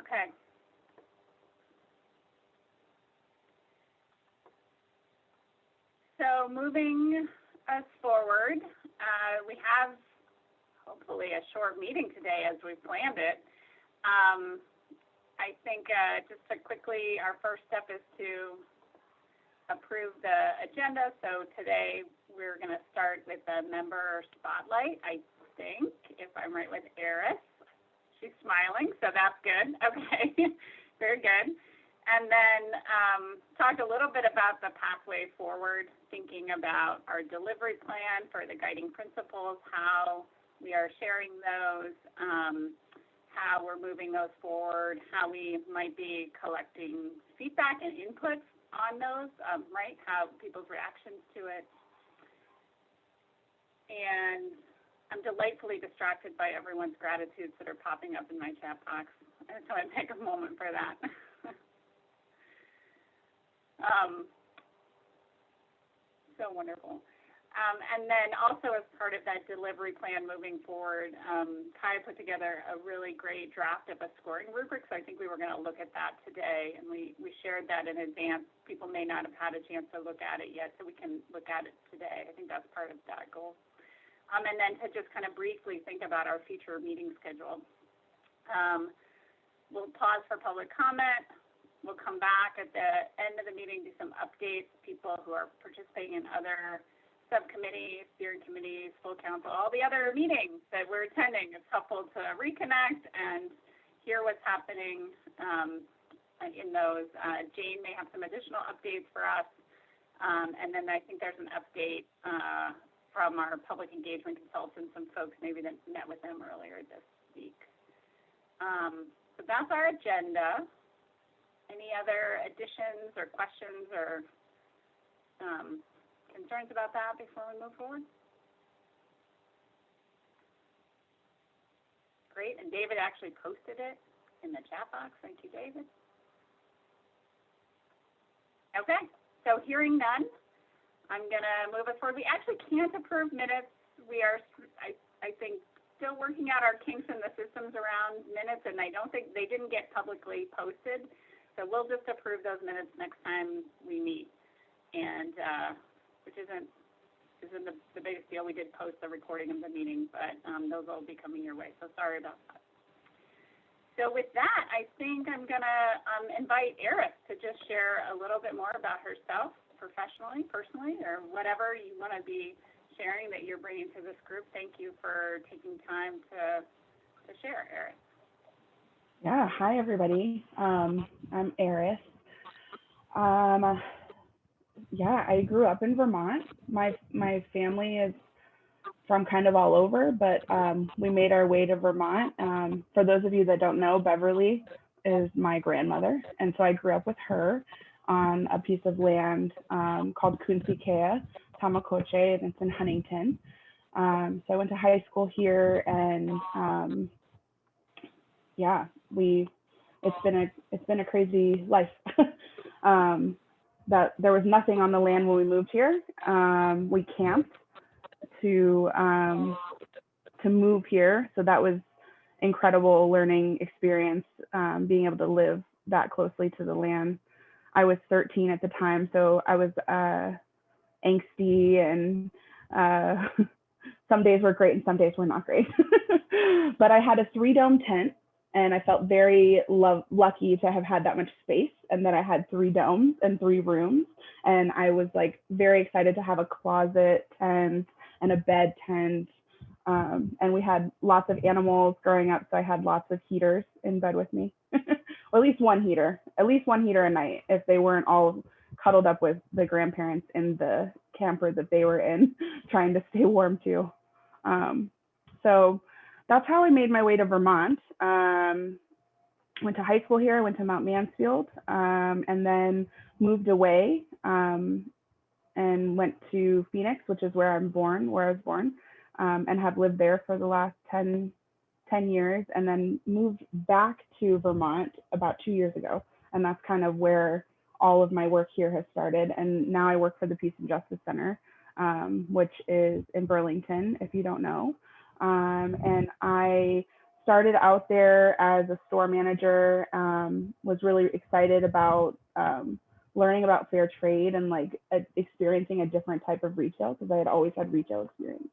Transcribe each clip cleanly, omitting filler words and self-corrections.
Okay. So moving us forward, we have hopefully a short meeting today as we planned it. I think just to quickly, our first step is to approve the agenda. So today we're going to start with the member spotlight, I think, if I'm right with Eris. She's smiling, so that's good. Okay, very good. And then talk a little bit about the pathway forward, thinking about our delivery plan for the guiding principles, how we are sharing those, how we're moving those forward, how we might be collecting feedback and inputs on those, right, how people's reactions to it. And I'm delightfully distracted by everyone's gratitudes that are popping up in my chat box. So I take a moment for that. So wonderful. And then also as part of that delivery plan moving forward, Kai put together a really great draft of a scoring rubric. So I think we were going to look at that today, and we shared that in advance. People may not have had a chance to look at it yet, so we can look at it today. I think that's part of that goal. And then to just kind of briefly think about our future meeting schedule. We'll pause for public comment. We'll come back at the end of the meeting, do some updates, people who are participating in other subcommittees, steering committees, full council, all the other meetings that we're attending. It's helpful to reconnect and hear what's happening in those. Jane may have some additional updates for us. And then I think there's an update from our public engagement consultants, some folks maybe that met with them earlier this week. So that's our agenda. Any other additions or questions or concerns about that before we move forward? Great, and David actually posted it in the chat box. Thank you, David. Okay, so hearing none, I'm going to move us forward. We actually can't approve minutes. We are, I think, still working out our kinks in the systems around minutes, and I don't think they didn't get publicly posted. So we'll just approve those minutes next time we meet, and which isn't the biggest deal. We did post the recording of the meeting, but those will be coming your way. So sorry about that. So with that, I think I'm going to invite Eris to just share a little bit more about herself, professionally, personally, or whatever you want to be sharing that you're bringing to this group. Thank you for taking time to share, Eris. Yeah, hi everybody. I'm Eris. Yeah, I grew up in Vermont. My family is from kind of all over, but we made our way to Vermont. For those of you that don't know, Beverly is my grandmother, and so I grew up with her on a piece of land called Kunsikea, Tamakoche, and it's in Huntington. So I went to high school here, and yeah, it's been a crazy life. That there was nothing on the land when we moved here. We camped to move here, so that was incredible learning experience, being able to live that closely to the land. I was 13 at the time, so I was angsty, and some days were great and some days were not great. But I had a 3-dome tent, and I felt very lucky to have had that much space, and that I had 3 domes and 3 rooms. And I was like very excited to have a closet tent and a bed tent. And we had lots of animals growing up, so I had lots of heaters in bed with me. Or at least one heater a night, if they weren't all cuddled up with the grandparents in the camper that they were in, trying to stay warm too. So that's how I made my way to Vermont. Went to high school here, went to Mount Mansfield, and then moved away and went to Phoenix, which is where I was born, and have lived there for the last 10 years, and then moved back to Vermont about 2 years ago. And that's kind of where all of my work here has started. And now I work for the Peace and Justice Center, which is in Burlington, if you don't know. And I started out there as a store manager, was really excited about learning about fair trade and like experiencing a different type of retail because I had always had retail experience.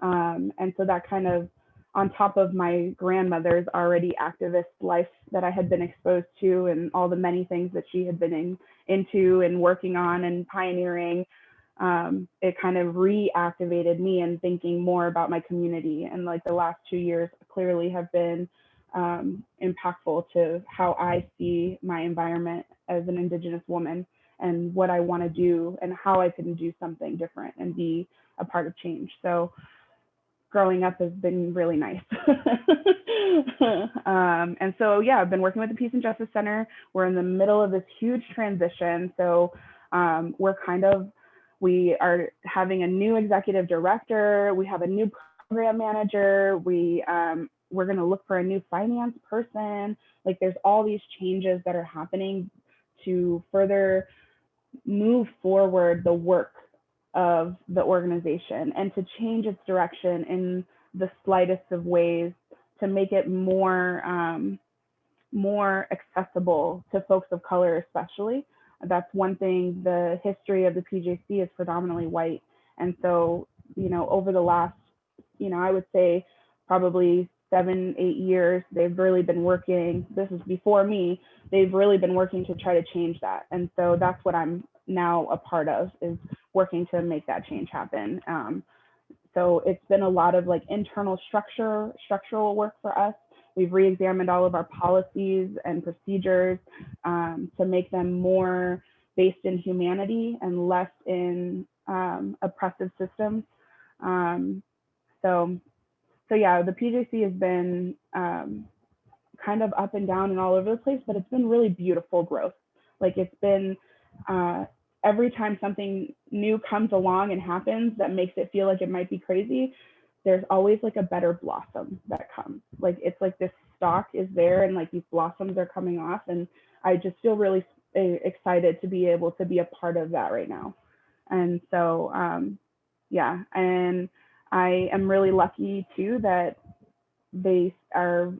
And so that kind of, on top of my grandmother's already activist life that I had been exposed to and all the many things that she had been into and working on and pioneering, it kind of reactivated me in thinking more about my community. And like the last 2 years clearly have been impactful to how I see my environment as an Indigenous woman and what I want to do and how I can do something different and be a part of change. So growing up has been really nice. And so, yeah, I've been working with the Peace and Justice Center. We're in the middle of this huge transition. So we are having a new executive director. We have a new program manager. We're going to look for a new finance person. Like there's all these changes that are happening to further move forward the work of the organization and to change its direction in the slightest of ways to make it more accessible to folks of color, especially. That's one thing. The history of the PJC is predominantly white. And so, over the last, I would say probably 7-8 years, they've really been working, this is before me, they've really been working to try to change that. And so that's what I'm now a part of, is working to make that change happen. So it's been a lot of like internal structural work for us. We've re-examined all of our policies and procedures to make them more based in humanity and less in oppressive systems. So yeah, the PJC has been kind of up and down and all over the place, but it's been really beautiful growth. Like it's been, every time something new comes along and happens that makes it feel like it might be crazy, there's always like a better blossom that comes. Like it's like this stalk is there and like these blossoms are coming off, and I just feel really excited to be able to be a part of that right now. And so yeah, and I am really lucky too that they are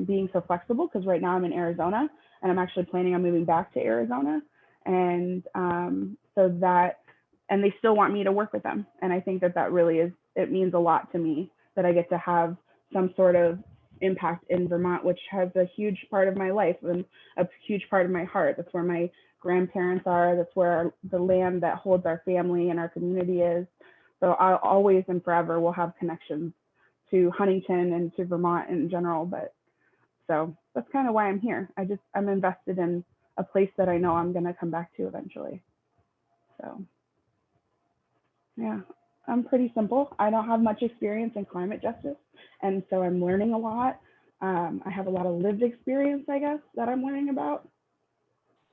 being so flexible, because right now I'm in Arizona and I'm actually planning on moving back to Arizona. And so that, and they still want me to work with them. And I think that really is, it means a lot to me that I get to have some sort of impact in Vermont, which has a huge part of my life and a huge part of my heart. That's where my grandparents are. That's where the land that holds our family and our community is. So I always and forever will have connections to Huntington and to Vermont in general. But so that's kind of why I'm here. I'm invested in a place that I know I'm going to come back to eventually. So yeah, I'm pretty simple. I don't have much experience in climate justice, and so I'm learning a lot. I have a lot of lived experience, I guess, that I'm learning about.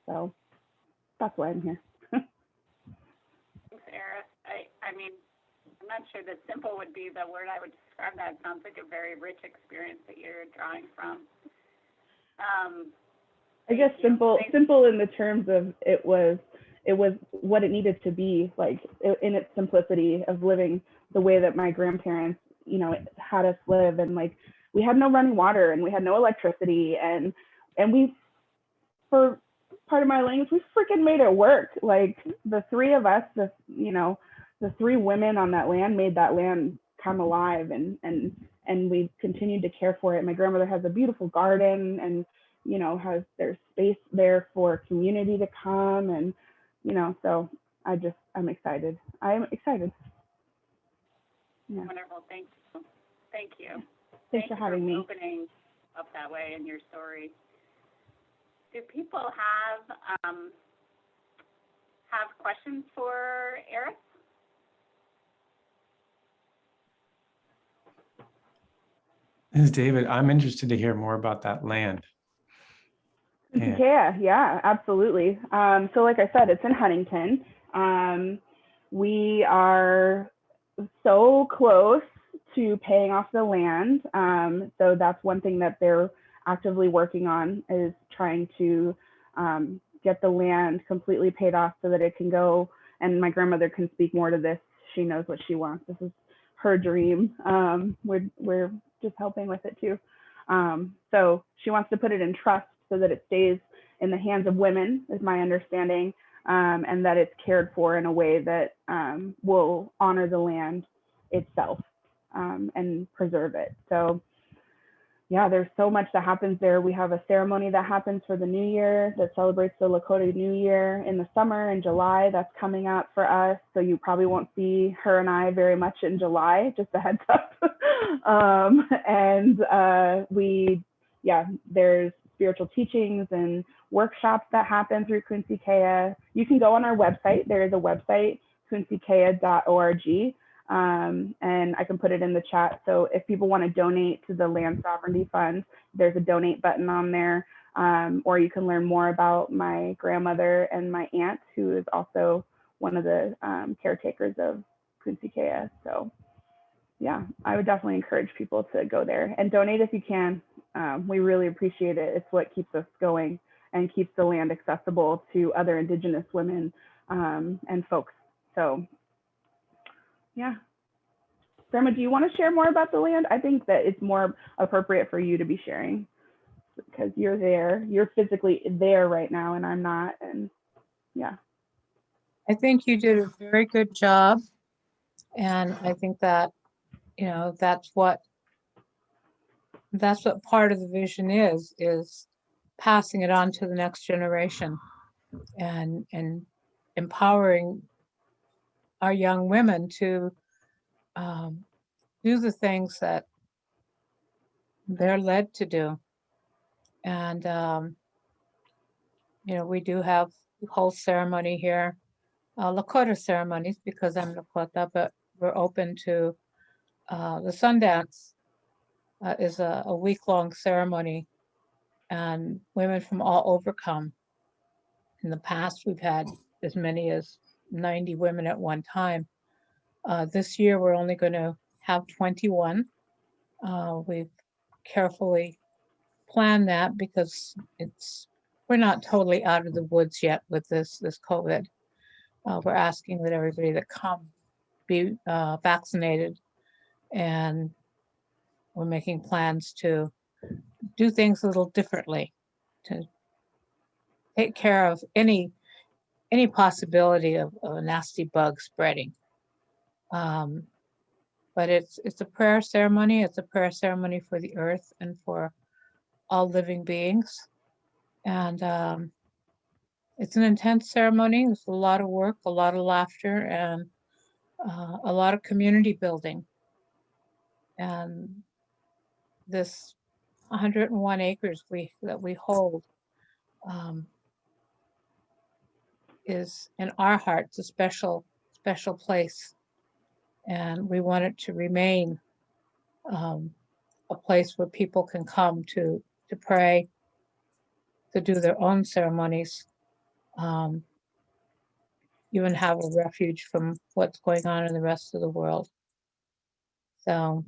So that's why I'm here. Thanks, Eris. I mean, I'm not sure that simple would be the word I would describe that. It sounds like a very rich experience that you're drawing from. I guess simple in the terms of it was what it needed to be, like in its simplicity of living the way that my grandparents, had us live. And like, we had no running water and we had no electricity, and we, for part of my language, we freaking made it work. Like the three of us, the three women on that land made that land come alive, and we continued to care for it. My grandmother has a beautiful garden, and there's space there for community to come, and so I'm excited. I'm excited. Yeah. Wonderful. Thank you. Thanks for having me. Opening up that way in your story. Do people have questions for Eris? This is David. I'm interested to hear more about that land. Yeah, absolutely. So like I said, it's in Huntington. We are so close to paying off the land. So that's one thing that they're actively working on, is trying to get the land completely paid off so that it can go, and my grandmother can speak more to this. She knows what she wants. This is her dream. We're just helping with it too. So she wants to put it in trust so that it stays in the hands of women, is my understanding, and that it's cared for in a way that will honor the land itself and preserve it. So yeah, there's so much that happens there. We have a ceremony that happens for the new year that celebrates the Lakota New Year in the summer in July. That's coming up for us. So you probably won't see her and I very much in July, just a heads up. There's spiritual teachings and workshops that happen through Quincy Kea. You can go on our website. There is a website, quinckea.org. And I can put it in the chat. So if people want to donate to the Land Sovereignty Fund, there's a donate button on there. Or you can learn more about my grandmother and my aunt, who is also one of the caretakers of Quincy Kea. So yeah, I would definitely encourage people to go there and donate if you can. We really appreciate it. It's what keeps us going and keeps the land accessible to other Indigenous women and folks. So yeah. Grandma, do you want to share more about the land? I think that it's more appropriate for you to be sharing because you're there. You're physically there right now, and I'm not. And yeah. I think you did a very good job. And I think that, that's what part of the vision is passing it on to the next generation and empowering our young women to do the things that they're led to do. And, we do have the whole ceremony here, Lakota ceremonies, because I'm Lakota, but we're open to the Sundance is a week-long ceremony, and women from all over come. In the past, we've had as many as 90 women at one time. This year, we're only going to have 21. We've carefully planned that because we're not totally out of the woods yet with this COVID. We're asking that everybody that come be vaccinated, and we're making plans to do things a little differently to take care of any possibility of a nasty bug spreading. But it's a prayer ceremony. It's a prayer ceremony for the earth and for all living beings. And it's an intense ceremony. It's a lot of work, a lot of laughter, and a lot of community building. And this 101 acres that we hold is in our hearts a special place, and we want it to remain a place where people can come to pray, to do their own ceremonies, even have a refuge from what's going on in the rest of the world. So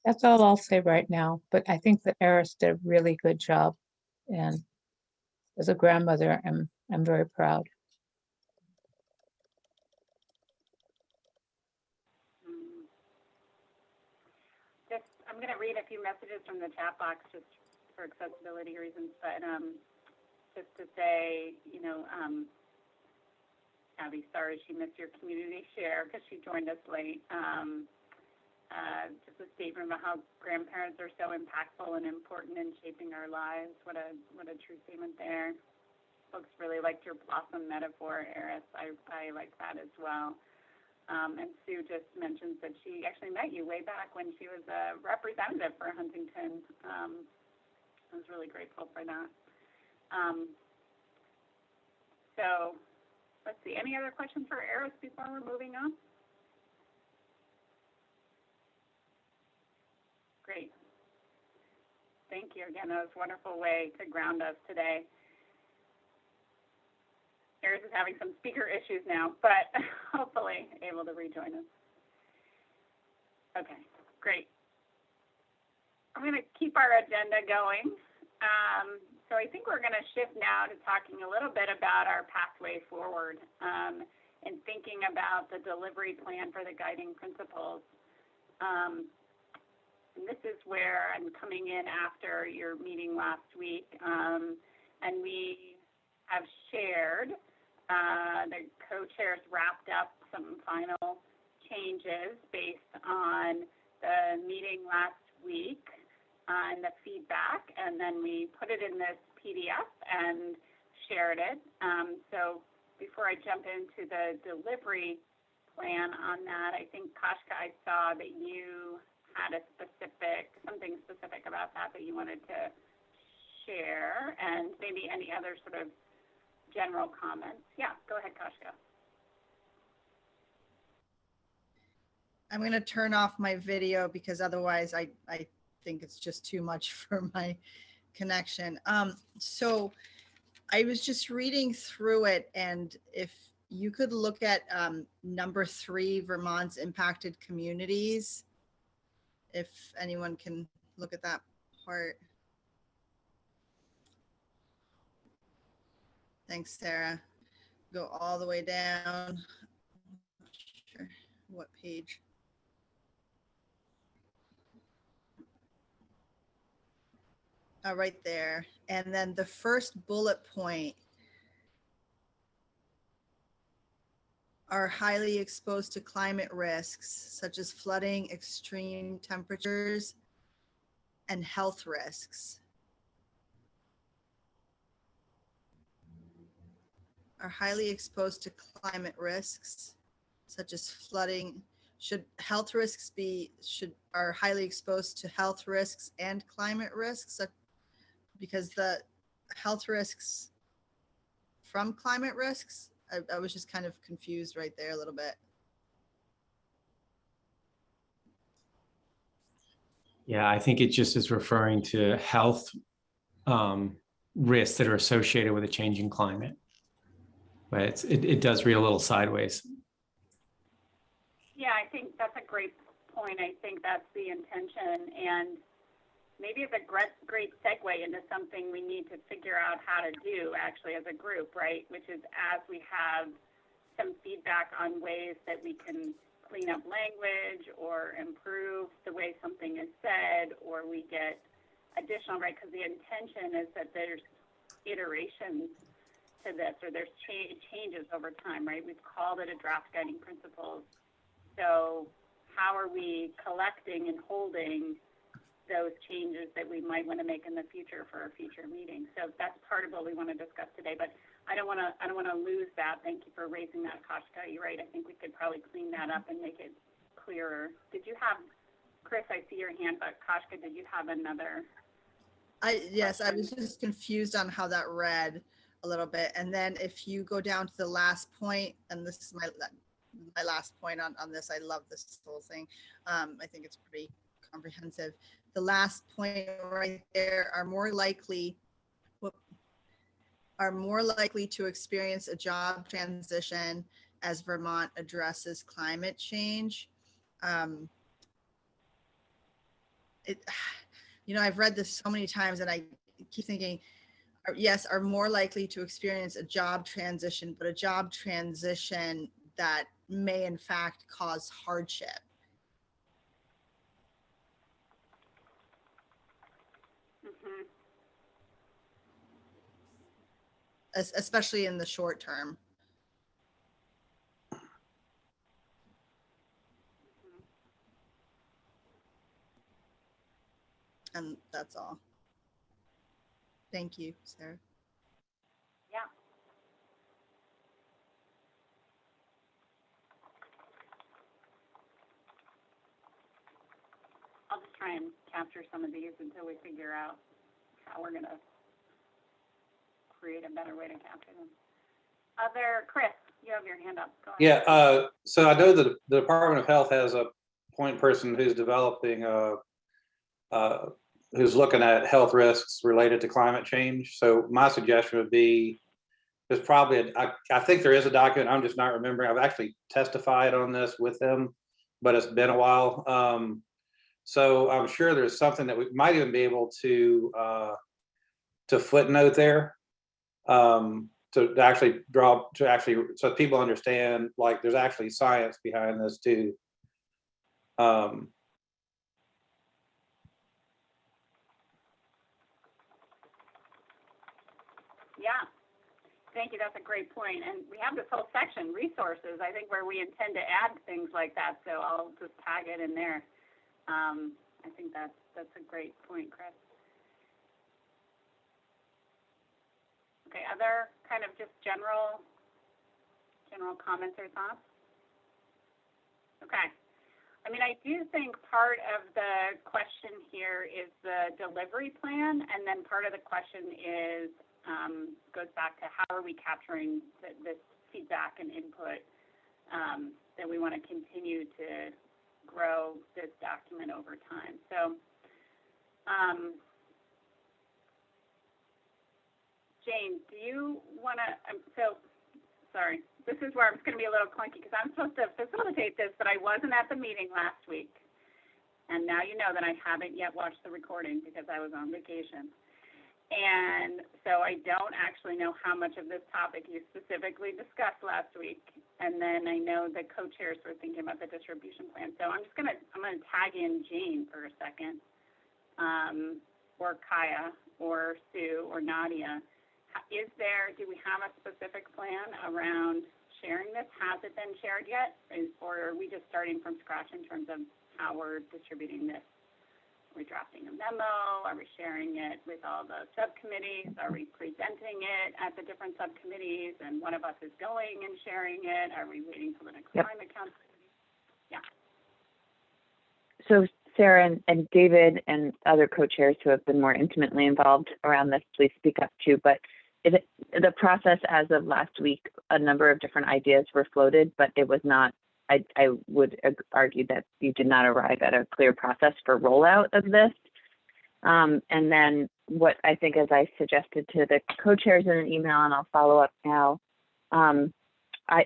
that's all I'll say right now, but I think that Eris did a really good job, and as a grandmother, I'm very proud. I'm going to read a few messages from the chat box just for accessibility reasons, but just to say, Abby, sorry she missed your community share because she joined us late. Just a statement about how grandparents are so impactful and important in shaping our lives. What a true statement there. Folks really liked your blossom metaphor, Eris. I like that as well. And Sue just mentions that she actually met you way back when she was a representative for Huntington. I was really grateful for that. So let's see, any other questions for Eris before we're moving on? Great. Thank you again. That was a wonderful way to ground us today. Eris is having some speaker issues now, but hopefully able to rejoin us. Okay, great. I'm going to keep our agenda going. So I think we're going to shift now to talking a little bit about our pathway forward and thinking about the delivery plan for the guiding principles. And this is where I'm coming in after your meeting last week, and we have shared, the co-chairs wrapped up some final changes based on the meeting last week and the feedback, and then we put it in this PDF and shared it. So before I jump into the delivery plan on that, I think, Kashka, I saw that you had something specific about that you wanted to share, and maybe any other sort of general comments. Yeah, go ahead, Kashka. I'm going to turn off my video because otherwise I think it's just too much for my connection. So I was just reading through it, and if you could look at number 3, Vermont's impacted communities, if anyone can look at that part. Thanks, Sarah. Go all the way down. Not sure what page. Right there. And then the first bullet point are highly exposed to climate risks, such as flooding, extreme temperatures, and health risks. Are highly exposed to climate risks, such as flooding. Should health risks are highly exposed to health risks and climate risks? Because the health risks from climate risks, I was just kind of confused right there a little bit. Yeah, I think it just is referring to health risks that are associated with a changing climate. But it does read a little sideways. Yeah, I think that's a great point. I think that's the intention, and maybe it's a great segue into something we need to figure out how to do actually as a group, right? Which is, as we have some feedback on ways that we can clean up language or improve the way something is said, or we get additional, right? Because the intention is that there's iterations to this, or there's changes over time, right? We've called it a draft guiding principles. So how are we collecting and holding those changes that we might want to make in the future for a future meeting? So that's part of what we want to discuss today, but I don't want to lose that. Thank you for raising that, Kashka. You're right. I think we could probably clean that up and make it clearer. Did you have, Chris, I see your hand, but Kashka, did you have another? Yes, I was just confused on how that read a little bit. And then if you go down to the last point, and this is my last point on this, I love this whole thing. I think it's pretty comprehensive. The last point right there are more likely to experience a job transition as Vermont addresses climate change. I've read this so many times and I keep thinking, yes, are more likely to experience a job transition, but a job transition that may in fact cause hardship. Mm-hmm. Especially in the short term. And that's all. Thank you, Sarah. Yeah. I'll just try and capture some of these until we figure out how we're going to create a better way to capture them. Chris, you have your hand up. Go ahead. Yeah, so I know that the Department of Health has a point person who's developing who's looking at health risks related to climate change. So my suggestion would be, there's probably, I think there is a document, I'm just not remembering. I've actually testified on this with him, but it's been a while. So I'm sure there's something that we might even be able to footnote there, to actually so people understand, like, there's actually science behind this too. thank you. That's a great point. And we have this whole section, resources, I think, where we intend to add things like that. So I'll just tag it in there. I think that's a great point, Chris. Okay, other kind of just general comments or thoughts? Okay. I mean, I do think part of the question here is the delivery plan, and then part of the question is goes back to how are we capturing this feedback and input that we want to continue to grow this document over time. So, Jane, do you want to? Sorry. This is where I'm going to be a little clunky because I'm supposed to facilitate this, but I wasn't at the meeting last week. And now you know that I haven't yet watched the recording because I was on vacation. And so I don't actually know how much of this topic you specifically discussed last week. And then I know the co-chairs were thinking about the distribution plan. So I'm going to tag in Jane for a second, or Kaya, or Sue, or Nadia. Do we have a specific plan around sharing this? Has it been shared yet? Or are we just starting from scratch in terms of how we're distributing this? Are we drafting a memo? Are we sharing it with all the subcommittees? Are we presenting it at the different subcommittees and one of us is going and sharing it? Are we waiting till the next climate council? Yeah. So Sarah and David and other co-chairs who have been more intimately involved around this, please speak up too. But the process as of last week, a number of different ideas were floated, but it was not, I would argue that you did not arrive at a clear process for rollout of this. And then what I think, as I suggested to the co-chairs in an email, and I'll follow up now,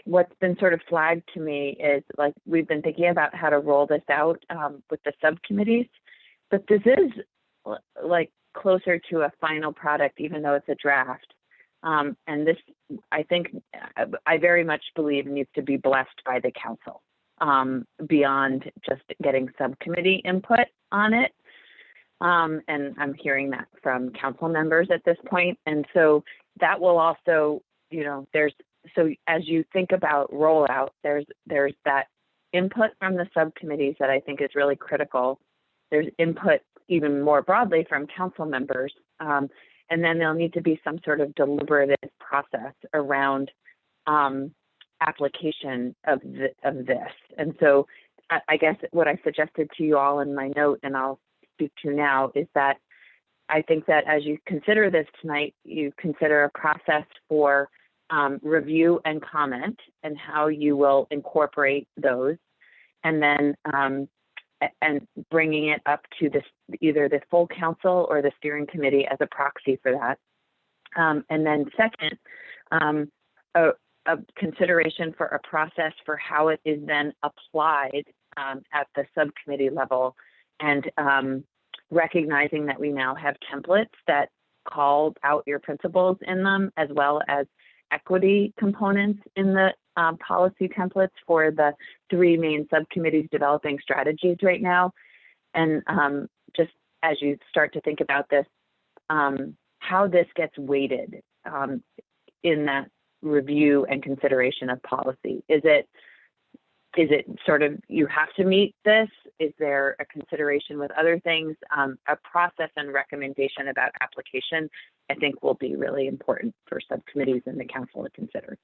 what's been sort of flagged to me is, like, we've been thinking about how to roll this out with the subcommittees, but this is like closer to a final product, even though it's a draft. And this, I think, I very much believe needs to be blessed by the council beyond just getting subcommittee input on it. And I'm hearing that from council members at this point. And so that will also, so as you think about rollout, there's that input from the subcommittees that I think is really critical. There's input even more broadly from council members. And then there'll need to be some sort of deliberative process around application of this. And so I guess what I suggested to you all in my note, and I'll speak to now, is that I think that as you consider this tonight, you consider a process for review and comment and how you will incorporate those, and then and bringing it up to either the full council or the steering committee as a proxy for that. And then second, a consideration for a process for how it is then applied at the subcommittee level, and recognizing that we now have templates that call out your principles in them, as well as equity components in the policy templates for the three main subcommittees developing strategies right now. And just as you start to think about this, how this gets weighted in that review and consideration of policy. Is it sort of, you have to meet this? Is there a consideration with other things? A process and recommendation about application, I think, will be really important for subcommittees and the council to consider.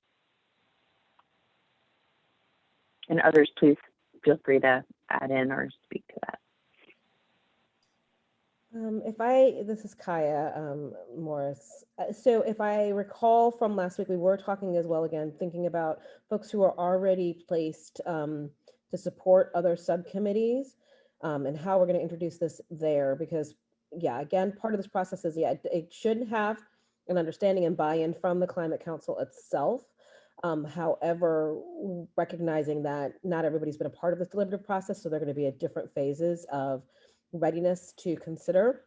And others, please feel free to add in or speak to that. This is Kaya Morris. So if I recall from last week, we were talking as well, again, thinking about folks who are already placed to support other subcommittees and how we're going to introduce this there, because yeah, again, part of this process is, yeah, it should have an understanding and buy-in from the Climate Council itself. However, recognizing that not everybody's been a part of this deliberative process, so there are going to be at different phases of readiness to consider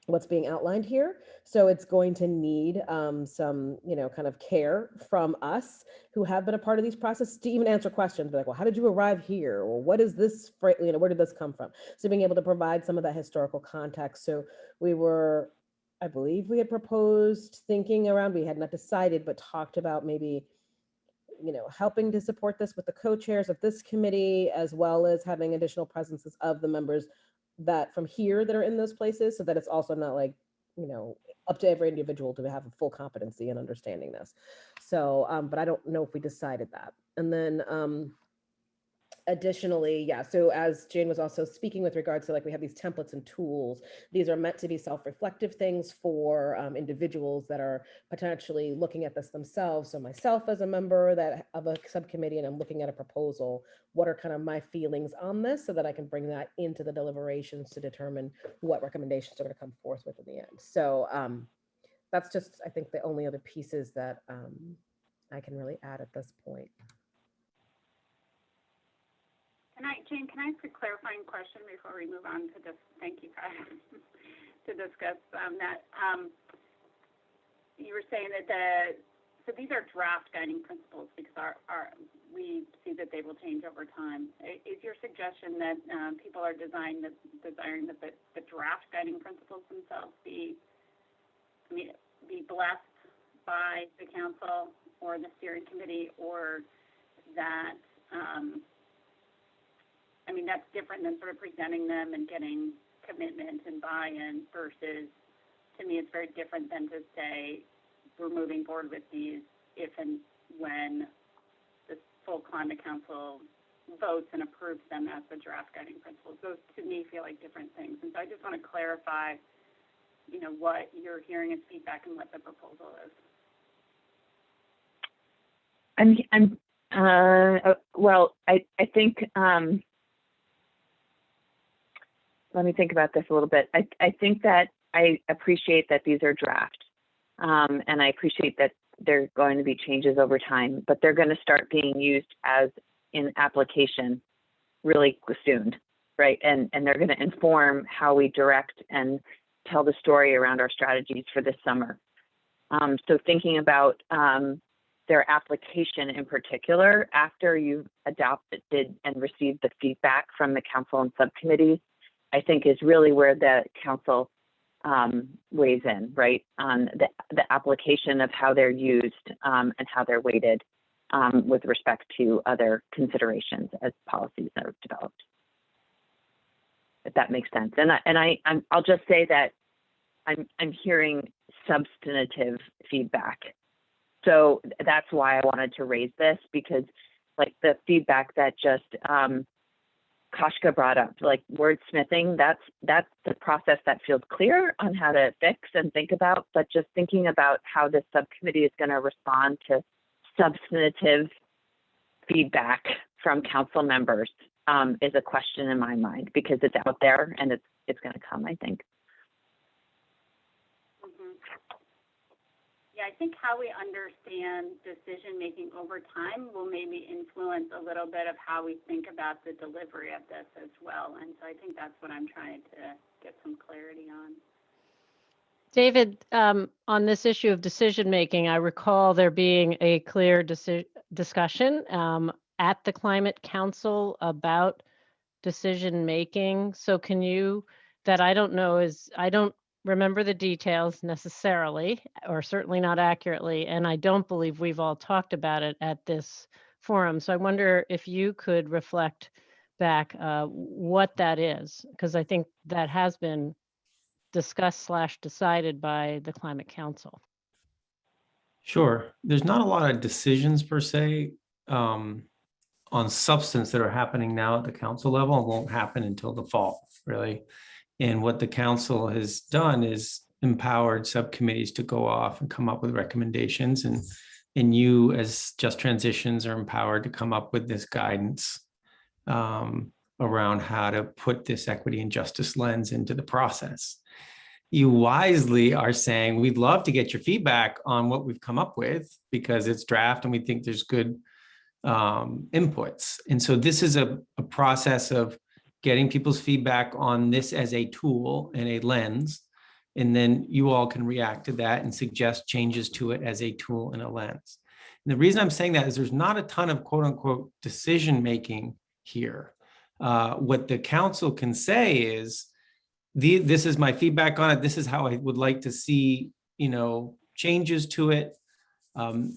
what's being outlined here. So it's going to need some, kind of care from us who have been a part of these processes to even answer questions like, well, how did you arrive here? Or what is this, where did this come from? So being able to provide some of that historical context. So we were I believe we had proposed thinking around, we had not decided, but talked about maybe, helping to support this with the co-chairs of this committee, as well as having additional presences of the members that from here that are in those places, so that it's also not like, up to every individual to have a full competency in understanding this. So, but I don't know if we decided that. And then, additionally, yeah, so as Jane was also speaking with regards to, like, we have these templates and tools. These are meant to be self-reflective things for individuals that are potentially looking at this themselves. So myself as a member of a subcommittee, and I'm looking at a proposal, what are kind of my feelings on this, so that I can bring that into the deliberations to determine what recommendations are going to come forth with in the end. So that's just, I think, the only other pieces that I can really add at this point. Jane, can I ask a clarifying question before we move on to this? Thank you, Kyle, to discuss that. You were saying that so these are draft guiding principles, because we see that they will change over time. Is your suggestion that people are desiring that the draft guiding principles themselves be blessed by the council or the steering committee, or that that's different than sort of presenting them and getting commitment and buy-in, versus, to me, it's very different than to say we're moving forward with these if and when the full climate council votes and approves them as the draft guiding principles. Those, to me, feel like different things. And so I just want to clarify, what you're hearing as feedback and what the proposal is. I think, let me think about this a little bit. I think that I appreciate that these are draft, and I appreciate that there are going to be changes over time, but they're going to start being used as in application really soon, right? And they're going to inform how we direct and tell the story around our strategies for this summer. So thinking about their application in particular, after you've adopted and received the feedback from the council and subcommittees, I think is really where the council weighs in, right, on the application of how they're used and how they're weighted with respect to other considerations as policies are developed. If that makes sense. And I'll just say that I'm hearing substantive feedback. So that's why I wanted to raise this, because like the feedback that just Kashka brought up, like wordsmithing, that's the process that feels clear on how to fix and think about, but just thinking about how the subcommittee is going to respond to substantive feedback from council members is a question in my mind, because it's out there and it's going to come, I think. Yeah, I think how we understand decision-making over time will maybe influence a little bit of how we think about the delivery of this as well. And so I think that's what I'm trying to get some clarity on. David, on this issue of decision-making, I recall there being a clear discussion at the Climate Council about decision-making. So can you, that I don't know is, I don't remember the details necessarily, or certainly not accurately, and I don't believe we've all talked about it at this forum. So I wonder if you could reflect back what that is, because I think that has been discussed / decided by the Climate Council. Sure. There's not a lot of decisions per se on substance that are happening now at the council level and won't happen until the fall, really. And what the council has done is empowered subcommittees to go off and come up with recommendations. And you, as Just Transitions, are empowered to come up with this guidance around how to put this equity and justice lens into the process. You wisely are saying, we'd love to get your feedback on what we've come up with, because it's draft and we think there's good inputs. And so this is a process of getting people's feedback on this as a tool and a lens, and then you all can react to that and suggest changes to it as a tool and a lens. And the reason I'm saying that is there's not a ton of quote unquote decision making here. What the council can say is, this is my feedback on it. This is how I would like to see, changes to it. And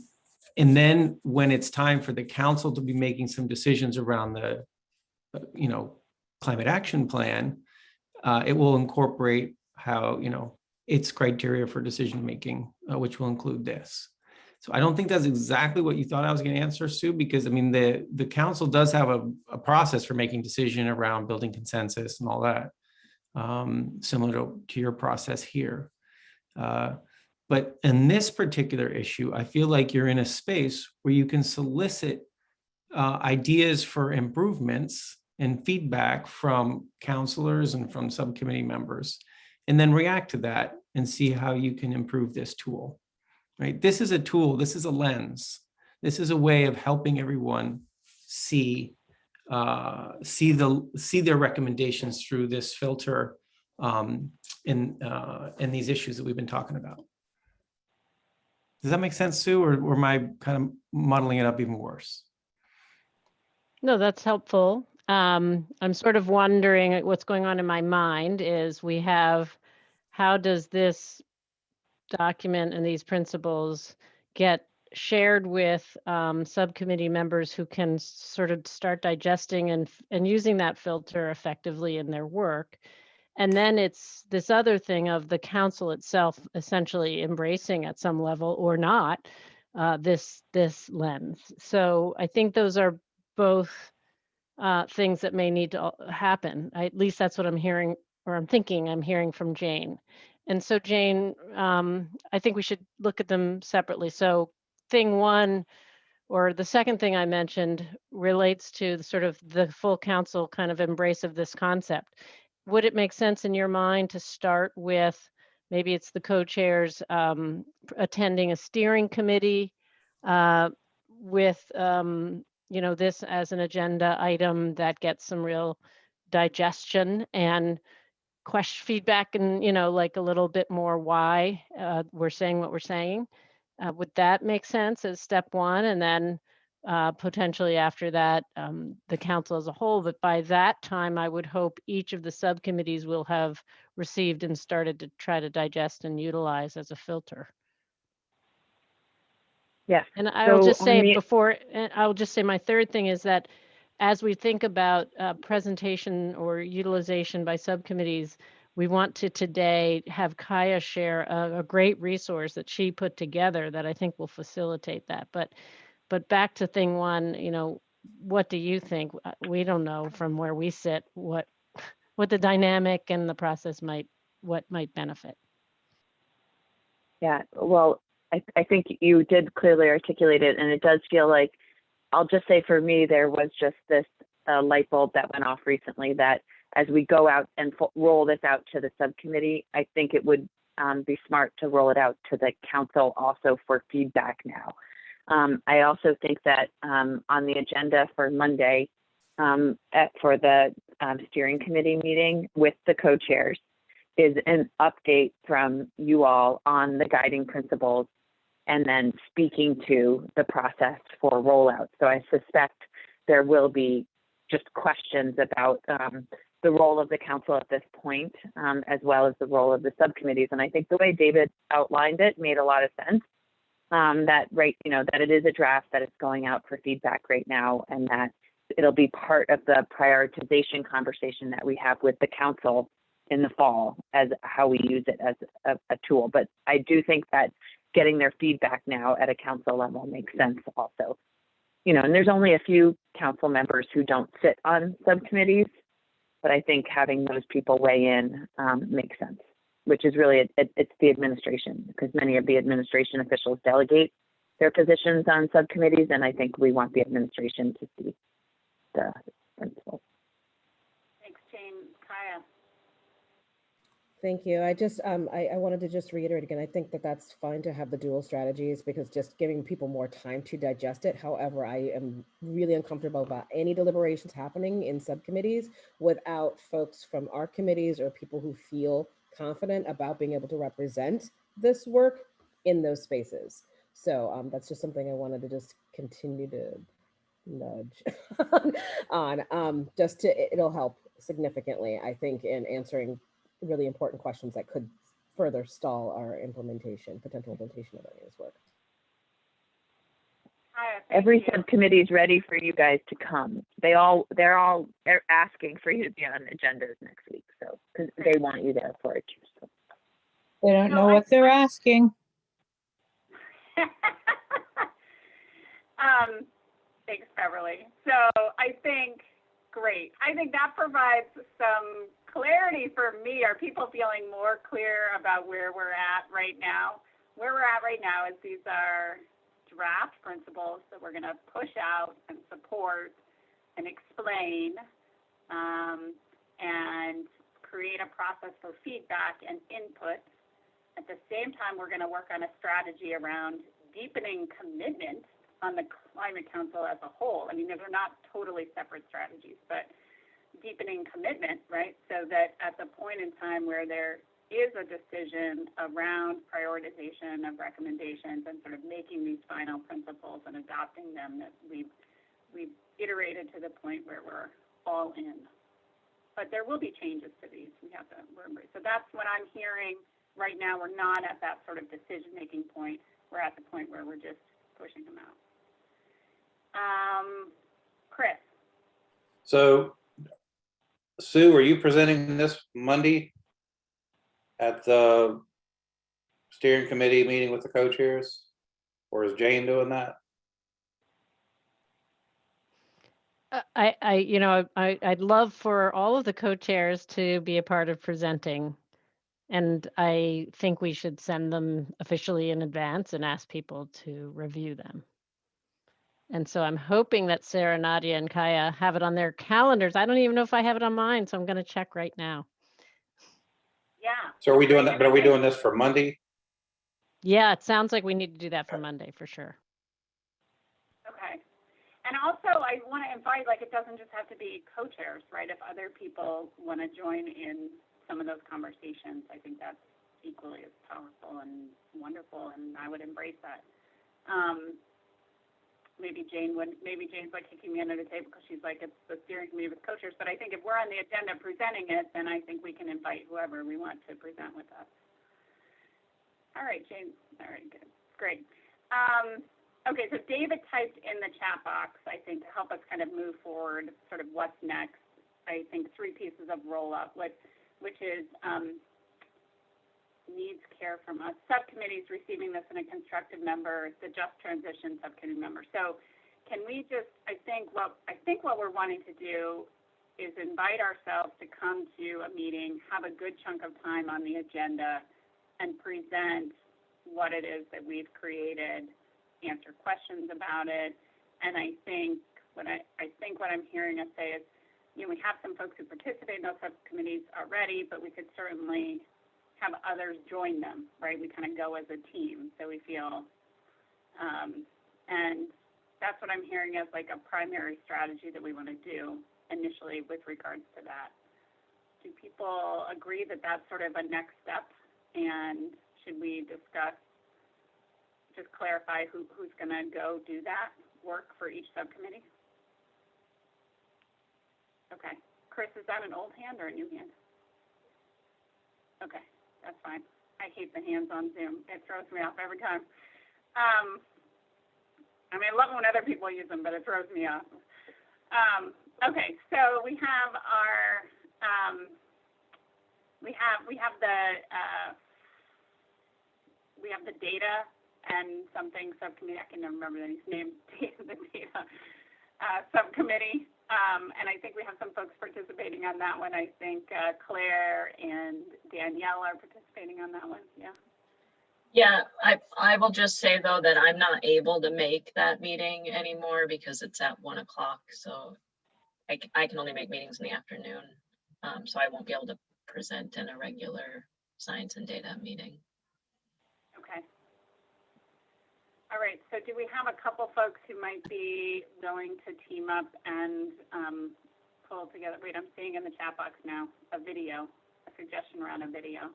then when it's time for the council to be making some decisions around the, climate action plan, it will incorporate how, its criteria for decision making, which will include this. So I don't think that's exactly what you thought I was going to answer, Sue, because I mean, the council does have a process for making decision around building consensus and all that, similar to your process here. But in this particular issue, I feel like you're in a space where you can solicit ideas for improvements and feedback from counselors and from subcommittee members, and then react to that and see how you can improve this tool, right? This is a tool, this is a lens. This is a way of helping everyone see their recommendations through this filter in these issues that we've been talking about. Does that make sense, Sue, or am I kind of muddling it up even worse? No, that's helpful. I'm sort of wondering what's going on in my mind is we have, how does this document and these principles get shared with subcommittee members who can sort of start digesting and using that filter effectively in their work. And then it's this other thing of the council itself essentially embracing at some level or not this lens. So I think those are both things that may need to happen. At least that's what I'm hearing, or I'm thinking I'm hearing from Jane. And so Jane, I think we should look at them separately. So thing one, or the second thing I mentioned, relates to the sort of the full council kind of embrace of this concept. Would it make sense in your mind to start with, maybe it's the co-chairs attending a steering committee with this as an agenda item that gets some real digestion and question feedback and, like a little bit more why we're saying what we're saying. Would that make sense as step one? And then potentially after that, the council as a whole. But by that time, I would hope each of the subcommittees will have received and started to try to digest and utilize as a filter. Yes. And I will just say I'll just say my third thing is that as we think about presentation or utilization by subcommittees, we want to today have Kaya share a great resource that she put together that I think will facilitate that. But back to thing one, what do you think? We don't know from where we sit what the dynamic and the process might benefit. Yeah, well, I think you did clearly articulate it, and it does feel like, I'll just say for me, there was just this light bulb that went off recently that as we go out and roll this out to the subcommittee, I think it would be smart to roll it out to the council also for feedback now. I also think that on the agenda for Monday for the steering committee meeting with the co-chairs is an update from you all on the guiding principles and then speaking to the process for rollout. So I suspect there will be just questions about the role of the council at this point, as well as the role of the subcommittees. And I think the way David outlined it made a lot of sense. That it is a draft, that it's going out for feedback right now, and that it'll be part of the prioritization conversation that we have with the council in the fall as how we use it as a tool. But I do think that getting their feedback now at a council level makes sense also. And there's only a few council members who don't sit on subcommittees, but I think having those people weigh in makes sense, which is really, it's the administration, because many of the administration officials delegate their positions on subcommittees, and I think we want the administration to see the principles. Thanks, Jane. Kaya. Thank you. I just, I wanted to just reiterate again, I think that that's fine to have the dual strategies because just giving people more time to digest it. However, I am really uncomfortable about any deliberations happening in subcommittees without folks from our committees or people who feel confident about being able to represent this work in those spaces. So that's just something I wanted to just continue to nudge on, just to, it'll help significantly, I think, in answering really important questions that could further stall our potential implementation of any of this work. Every subcommittee is ready for you guys to come. They're all asking for you to be on agendas next week, so because they want you there for it too. So. They don't know what they're asking. Thanks, Beverly. So I think, great. I think that provides some clarity for me. Are people feeling more clear about where we're at right now? Where we're at right now is these are draft principles that we're going to push out and support and explain and create a process for feedback and input. At the same time, we're going to work on a strategy around deepening commitment on the Climate Council as a whole. I mean, those are not totally separate strategies, but deepening commitment, right? So that at the point in time where there is a decision around prioritization of recommendations and sort of making these final principles and adopting them, that we've iterated to the point where we're all in. But there will be changes to these. We have to remember. So that's what I'm hearing right now. We're not at that sort of decision-making point. We're at the point where we're just pushing them out. Chris. So, Sue, are you presenting this Monday at the steering committee meeting with the co-chairs, or is Jane doing that? I'd love for all of the co-chairs to be a part of presenting. And I think we should send them officially in advance and ask people to review them. And so I'm hoping that Sarah, Nadia, and Kaya have it on their calendars. I don't even know if I have it on mine, so I'm going to check right now. Yeah. So are we doing that? But are we doing this for Monday? Yeah, it sounds like we need to do that for Monday for sure. Okay. And also, I want to invite, like, it doesn't just have to be co-chairs, right? If other people want to join in some of those conversations, I think that's equally as powerful and wonderful, and I would embrace that. Maybe Jane's like kicking me under the table because she's like, it's the steering committee with co-chairs. But I think if we're on the agenda presenting it, then I think we can invite whoever we want to present with us. All right, Jane. All right, good. Great. Okay, so David typed in the chat box, I think, to help us kind of move forward, sort of what's next. I think 3 pieces of roll-up, which is needs care from us. Subcommittees receiving this in a constructive member, the just transition subcommittee member. So can we just, I think what we're wanting to do is invite ourselves to come to a meeting, have a good chunk of time on the agenda, and present what it is that we've created, answer questions about it. And I think what I'm hearing us say is, we have some folks who participate in those subcommittees already, but we could certainly have others join them, right? We kind of go as a team, so we feel, and that's what I'm hearing as like a primary strategy that we want to do initially with regards to that. Do people agree that that's sort of a next step? And should we discuss, just clarify who's going to go do that work for each subcommittee? Okay. Chris, is that an old hand or a new hand? Okay, that's fine. I hate the hands on Zoom. It throws me off every time. I mean, I love when other people use them, but it throws me off. Okay, so we have our we have the data and something subcommittee. I can never remember his name. The data subcommittee. And I think we have some folks participating on that one. I think Claire and Danielle are participating on that one. Yeah. Yeah, I will just say though that I'm not able to make that meeting anymore because it's at 1 o'clock. So I can only make meetings in the afternoon. So I won't be able to present in a regular science and data meeting. Okay. All right, so do we have a couple folks who might be willing to team up and pull together? Wait, I'm seeing in the chat box now a suggestion around a video.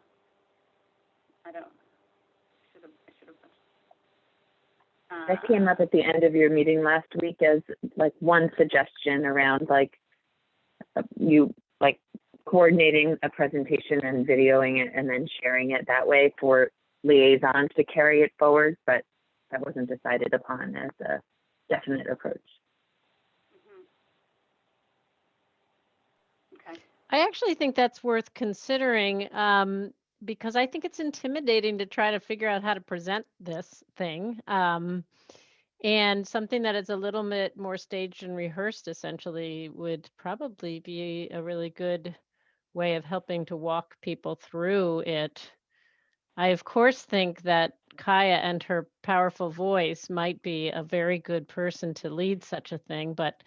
I should have. That came up at the end of your meeting last week as like one suggestion around like you like coordinating a presentation and videoing it and then sharing it that way for liaisons to carry it forward, but that wasn't decided upon as a definite approach. Okay. I actually think that's worth considering because I think it's intimidating to try to figure out how to present this thing. And something that is a little bit more staged and rehearsed essentially would probably be a really good way of helping to walk people through it. I, of course, think that Kaya and her powerful voice might be a very good person to lead such a thing, but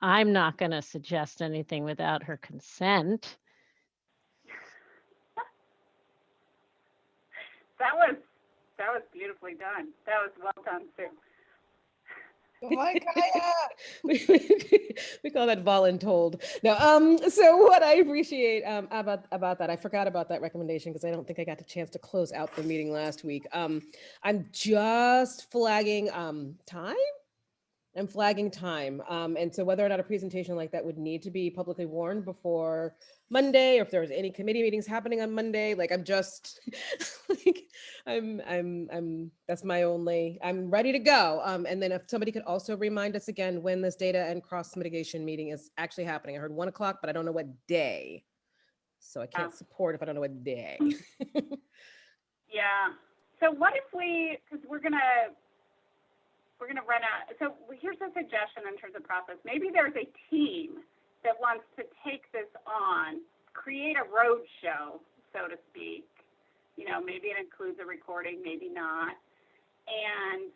I'm not going to suggest anything without her consent. That was beautifully done. That was well done, Sue. Go on, Kaya. We call that voluntold. No, so what I appreciate about that, I forgot about that recommendation because I don't think I got the chance to close out the meeting last week. I'm just flagging time. I'm flagging time. And so whether or not a presentation like that would need to be publicly warned before Monday, or if there's any committee meetings happening on Monday, like I'm just like, that's my only, I'm ready to go. And then if somebody could also remind us again when this data and cross mitigation meeting is actually happening. I heard 1 o'clock, but I don't know what day. So I can't support if I don't know what day. Yeah. So what if because we're gonna run out. So here's a suggestion in terms of process. Maybe there's a team that wants to take this on, create a road show, so to speak. You know, maybe it includes a recording, maybe not. And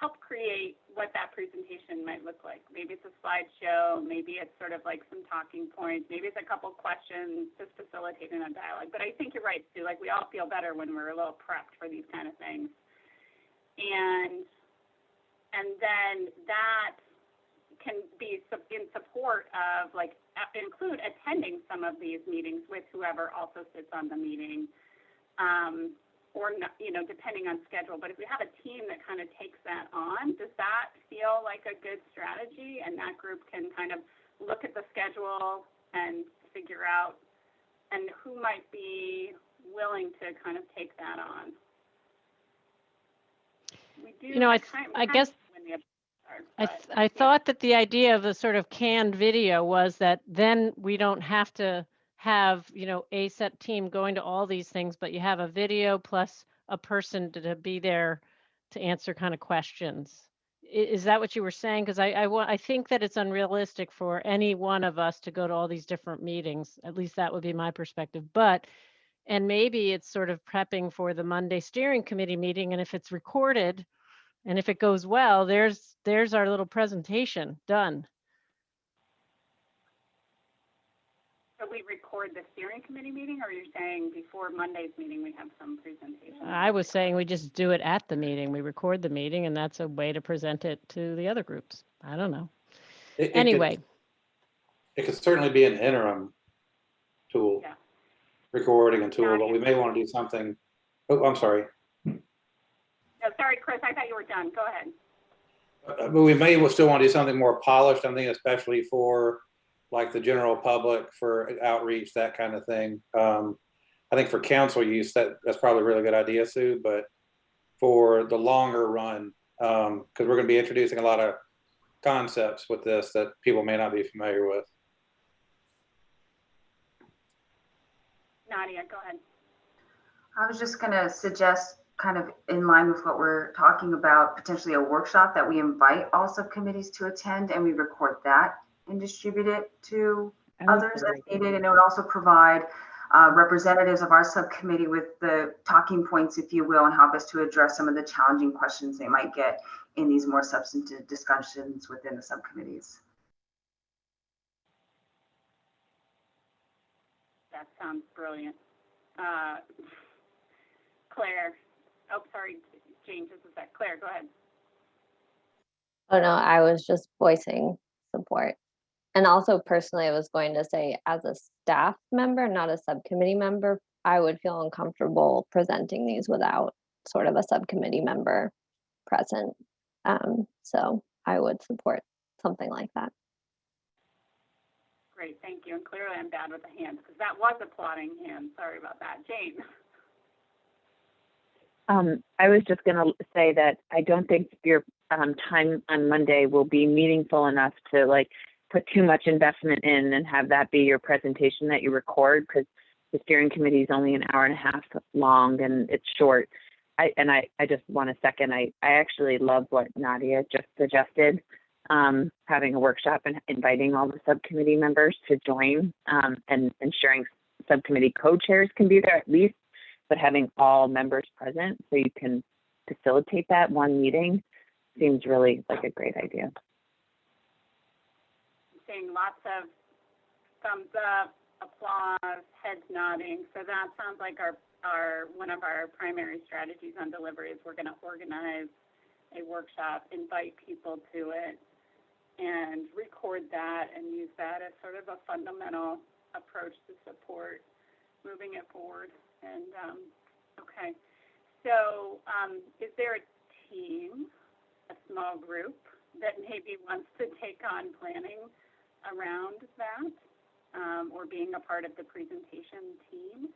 help create what that presentation might look like. Maybe it's a slideshow, maybe it's sort of like some talking points, maybe it's a couple questions just facilitating a dialogue. But I think you're right, Sue, like we all feel better when we're a little prepped for these kind of things. And then that can be in support of include attending some of these meetings with whoever also sits on the meeting, or not, depending on schedule. But if we have a team that kind of takes that on, does that feel like a good strategy? And that group can kind of look at the schedule and figure out and who might be willing to kind of take that on. We do. I guess I thought that the idea of a sort of canned video was that then we don't have to have, a set team going to all these things, but you have a video plus a person to be there to answer kind of questions. Is that what you were saying? Because I think that it's unrealistic for any one of us to go to all these different meetings. At least that would be my perspective. And maybe it's sort of prepping for the Monday steering committee meeting. And if it's recorded, and if it goes well, there's our little presentation done. So we record the steering committee meeting, or you're saying before Monday's meeting we have some presentation? I was saying we just do it at the meeting. We record the meeting, and that's a way to present it to the other groups. I don't know. Anyway. It could certainly be an interim tool, yeah. Recording a tool, but we may want to do something. Oh, I'm sorry. No, sorry, Chris, I thought you were done. Go ahead. But we may still want to do something more polished, I think, especially for like the general public, for outreach, that kind of thing. I think for council use, that's probably a really good idea, Sue, but for the longer run, because we're going to be introducing a lot of concepts with this that people may not be familiar with. Nadia, go ahead. I was just going to suggest, kind of in line with what we're talking about, potentially a workshop that we invite all subcommittees to attend, and we record that and distribute it to others as needed. And it would also provide representatives of our subcommittee with the talking points, if you will, on how best to address some of the challenging questions they might get in these more substantive discussions within the subcommittees. That sounds brilliant. Claire. Oh, sorry, James, this is that. Claire, go ahead. Oh, no, I was just voicing support. And also personally, I was going to say, as a staff member, not a subcommittee member, I would feel uncomfortable presenting these without sort of a subcommittee member present. So I would support something like that. Great, thank you. And clearly I'm bad with the hands because that was applauding hands. Sorry about that. Jane? I was just going to say that I don't think your time on Monday will be meaningful enough to like put too much investment in and have that be your presentation that you record, because the steering committee is only an hour and a half long and it's short. I just want to second, I actually love what Nadia just suggested, having a workshop and inviting all the subcommittee members to join, and ensuring subcommittee co-chairs can be there at least, but having all members present so you can facilitate that one meeting seems really like a great idea. Seeing lots of thumbs up, applause, heads nodding. So that sounds like our one of our primary strategies on delivery is we're going to organize a workshop, invite people to it, and record that and use that as sort of a fundamental approach to support moving it forward. And okay, so is there a team, a small group that maybe wants to take on planning around that, or being a part of the presentation team?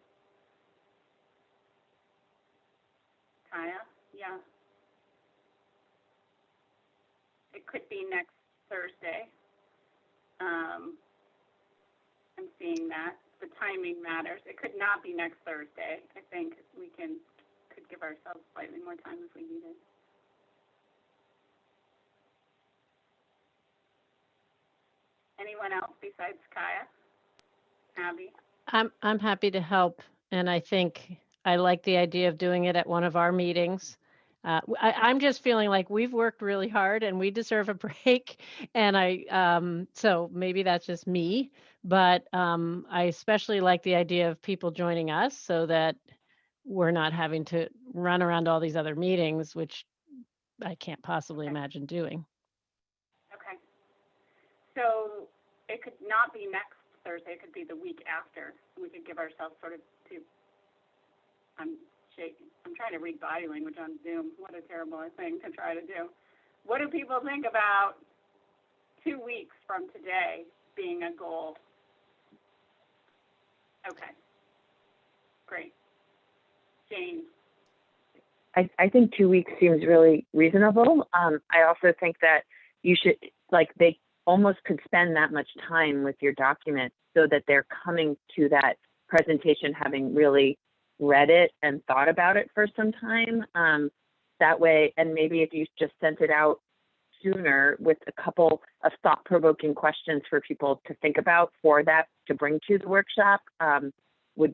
Kaya? Yeah. It could be next Thursday. I'm seeing that. The timing matters. It could not be next Thursday. I think we could give ourselves slightly more time if we needed. Anyone else besides Kaya? Abby? I'm happy to help, and I think I like the idea of doing it at one of our meetings. I'm just feeling like we've worked really hard and we deserve a break. And so maybe that's just me, but I especially like the idea of people joining us so that we're not having to run around all these other meetings, which I can't possibly imagine doing. Okay. So it could not be next Thursday, it could be the week after. We could give ourselves sort of two. I'm trying to read body language on Zoom. What a terrible thing to try to do. What do people think about 2 weeks from today being a goal? Okay. Great. Jane? I think 2 weeks seems really reasonable. I also think that you should, like, they almost could spend that much time with your document so that they're coming to that presentation having really read it and thought about it for some time. That way, and maybe if you just sent it out sooner with a couple of thought-provoking questions for people to think about for that to bring to the workshop, would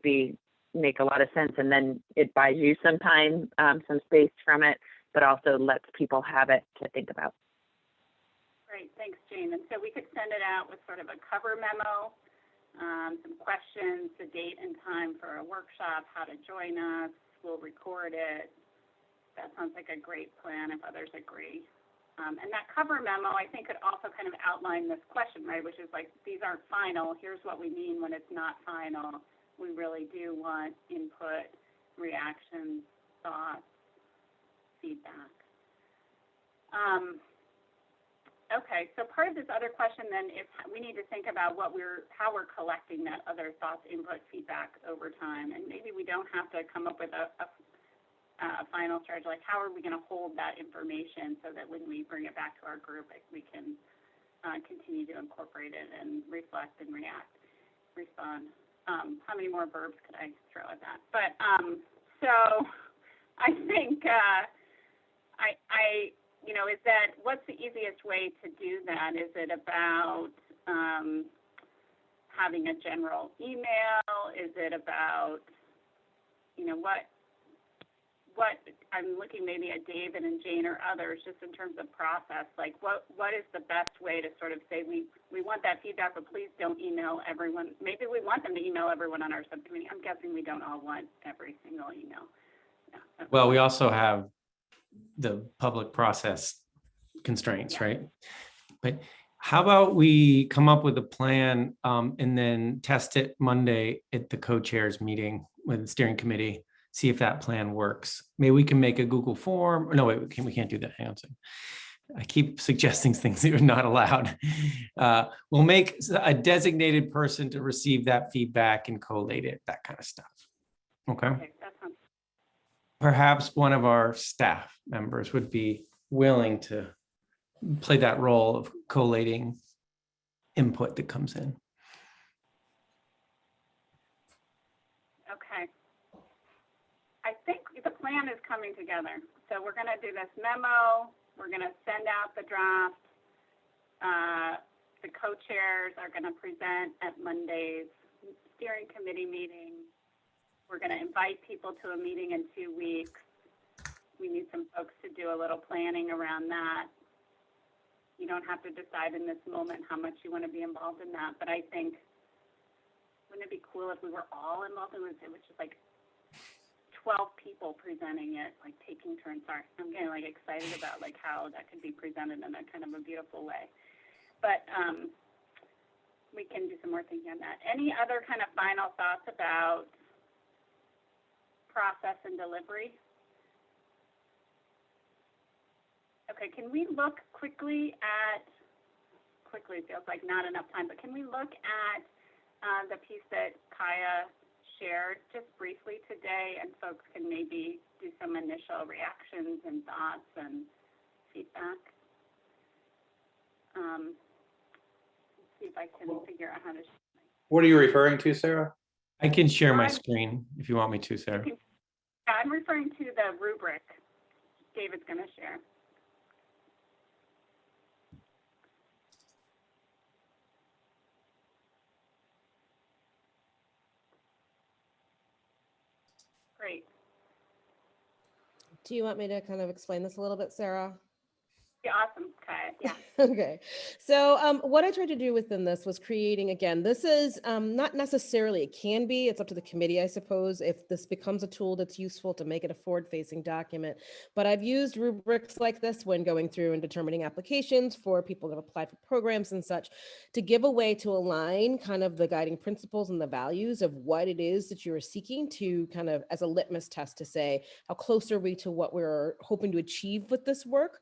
make a lot of sense. And then it buys you some time, some space from it, but also lets people have it to think about. Great, thanks, Jane. And so we could send it out with sort of a cover memo, some questions, the date and time for a workshop, how to join us. We'll record it. That sounds like a great plan if others agree. And that cover memo, I think, could also kind of outline this question, right, which is like, these aren't final. Here's what we mean when it's not final. We really do want input, reactions, thoughts, feedback. Okay, so part of this other question then is we need to think about how we're collecting that other thoughts, input, feedback over time. And maybe we don't have to come up with a final strategy, like how are we going to hold that information so that when we bring it back to our group, we can continue to incorporate it and reflect and respond. How many more verbs could I throw at that? But so I think what's the easiest way to do that? Is it about having a general email? Is it about, what I'm looking maybe at David and Jane or others just in terms of process, like what is the best way to sort of say we want that feedback, but please don't email everyone. Maybe we want them to email everyone on our subcommittee. I'm guessing we don't all want every single email. Yeah, Well, we also have the public process constraints, right? But how about we come up with a plan and then test it Monday at the co-chairs meeting with the steering committee, see if that plan works. Maybe we can make a Google form. No, wait, we can't do that. Hang on a second. I keep suggesting things that are not allowed. We'll make a designated person to receive that feedback and collate it, that kind of stuff. Okay. Okay, that sounds, Perhaps one of our staff members would be willing to play that role of collating input that comes in. okay. I think the plan is coming together. So we're gonna do this memo, we're gonna send out the draft. The co-chairs are gonna present at Monday's steering committee meeting. We're gonna invite people to a meeting in 2 weeks. We need some folks to do a little planning around that. You don't have to decide in this moment how much you wanna be involved in that, but I think, wouldn't it be cool if we were all involved? It was just like 12 people presenting it, like taking turns. Sorry, I'm getting like excited about like how that could be presented in a kind of a beautiful way. But we can do some more thinking on that. Any other kind of final thoughts about process and delivery? Okay, can we look quickly feels like not enough time, but can we look at the piece that Kaya shared just briefly today, and folks can maybe do some initial reactions and thoughts and feedback? Let's see if I can figure out how to. What are you referring to, Sarah? I can share my screen if you want me to, Sarah. I'm referring to the rubric David's going to share. Great. Do you want me to kind of explain this a little bit, Sarah? Yeah, awesome. Okay. Yeah. Okay. So what I tried to do within this was creating, again, this is not necessarily, it can be, it's up to the committee, I suppose, if this becomes a tool that's useful to make it a forward-facing document. But I've used rubrics like this when going through and determining applications for people that apply for programs and such, to give a way to align kind of the guiding principles and the values of what it is that you're seeking to kind of as a litmus test to say, how close are we to what we're hoping to achieve with this work,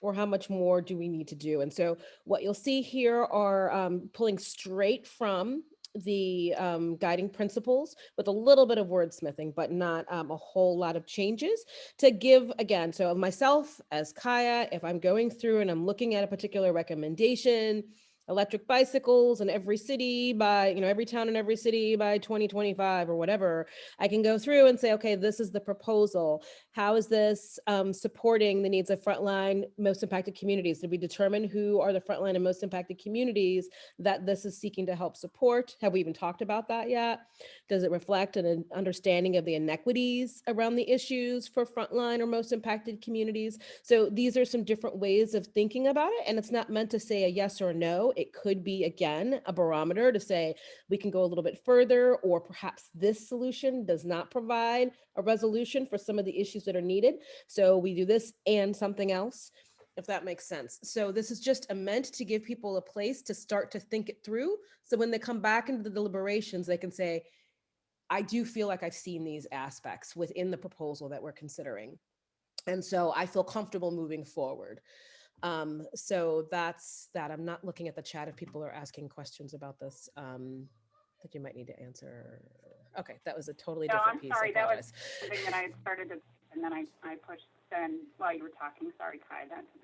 or how much more do we need to do? And so what you'll see here are pulling straight from the guiding principles with a little bit of wordsmithing, but not a whole lot of changes to give, again, so myself as Kaya, if I'm going through and I'm looking at a particular recommendation, electric bicycles in every city by, every town in every city by 2025 or whatever, I can go through and say, okay, this is the proposal. How is this supporting the needs of frontline most impacted communities? Did we determine who are the frontline and most impacted communities that this is seeking to help support? Have we even talked about that yet? Does it reflect an understanding of the inequities around the issues for frontline or most impacted communities? So these are some different ways of thinking about it. And it's not meant to say a yes or a no. It could be, again, a barometer to say we can go a little bit further, or perhaps this solution does not provide a resolution for some of the issues that are needed. So we do this and something else, if that makes sense. So this is just meant to give people a place to start to think it through. So when they come back into the deliberations, they can say, I do feel like I've seen these aspects within the proposal that we're considering. And so I feel comfortable moving forward. So that's that. I'm not looking at the chat if people are asking questions about this that you might need to answer. Okay, that was a totally different piece. No, I'm sorry, that was something that I had started to, and then I pushed send while you were talking. Sorry, Kai, that to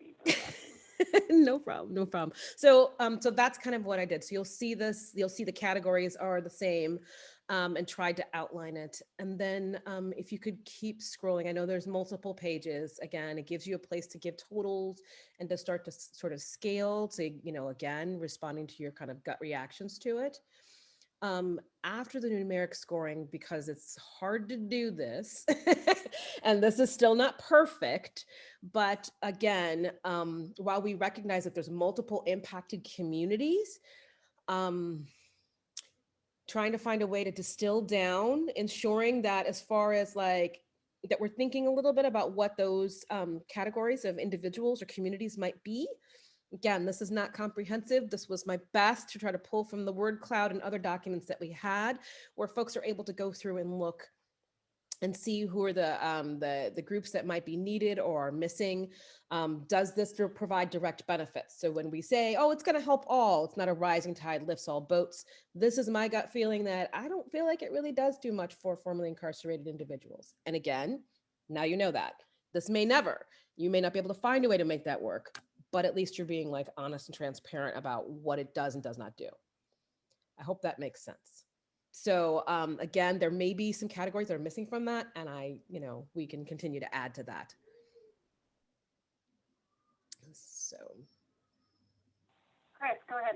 be. No problem, no problem. So so that's kind of what I did. So you'll see this, you'll see the categories are the same, and tried to outline it. And then if you could keep scrolling, I know there's multiple pages. Again, it gives you a place to give totals and to start to sort of scale to, again, responding to your kind of gut reactions to it. After the numeric scoring, because it's hard to do this, and this is still not perfect, but again, while we recognize that there's multiple impacted communities, trying to find a way to distill down, ensuring that as far as that we're thinking a little bit about what those categories of individuals or communities might be. Again, this is not comprehensive. This was my best to try to pull from the word cloud and other documents that we had, where folks are able to go through and look and see who are the groups that might be needed or are missing. Does this provide direct benefits? So when we say, oh, it's going to help all, it's not a rising tide lifts all boats. This is my gut feeling that I don't feel like it really does do much for formerly incarcerated individuals. And again, now you know that. This may never. You may not be able to find a way to make that work, but at least you're being like honest and transparent about what it does and does not do. I hope that makes sense. So again, there may be some categories that are missing from that, and we can continue to add to that. So, Chris, go ahead.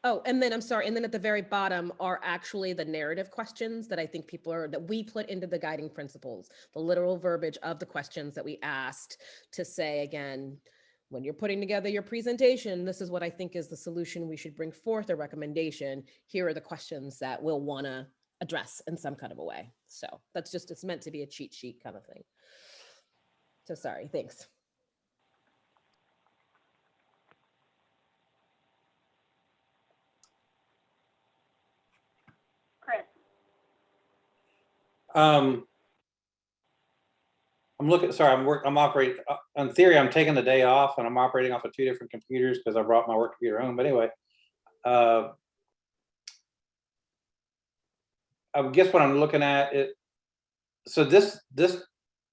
oh, and then I'm sorry, and then at the very bottom are actually the narrative questions that I think that we put into the guiding principles, the literal verbiage of the questions that we asked to say, again, when you're putting together your presentation, this is what I think is the solution we should bring forth, a recommendation. Here are the questions that we'll want to address in some kind of a way. So that's just, it's meant to be a cheat sheet kind of thing. So sorry, thanks. Chris. I'm looking, sorry, I'm operating, in theory, I'm taking the day off and I'm operating off of 2 different computers because I brought my work computer home. But anyway, I guess what I'm looking at so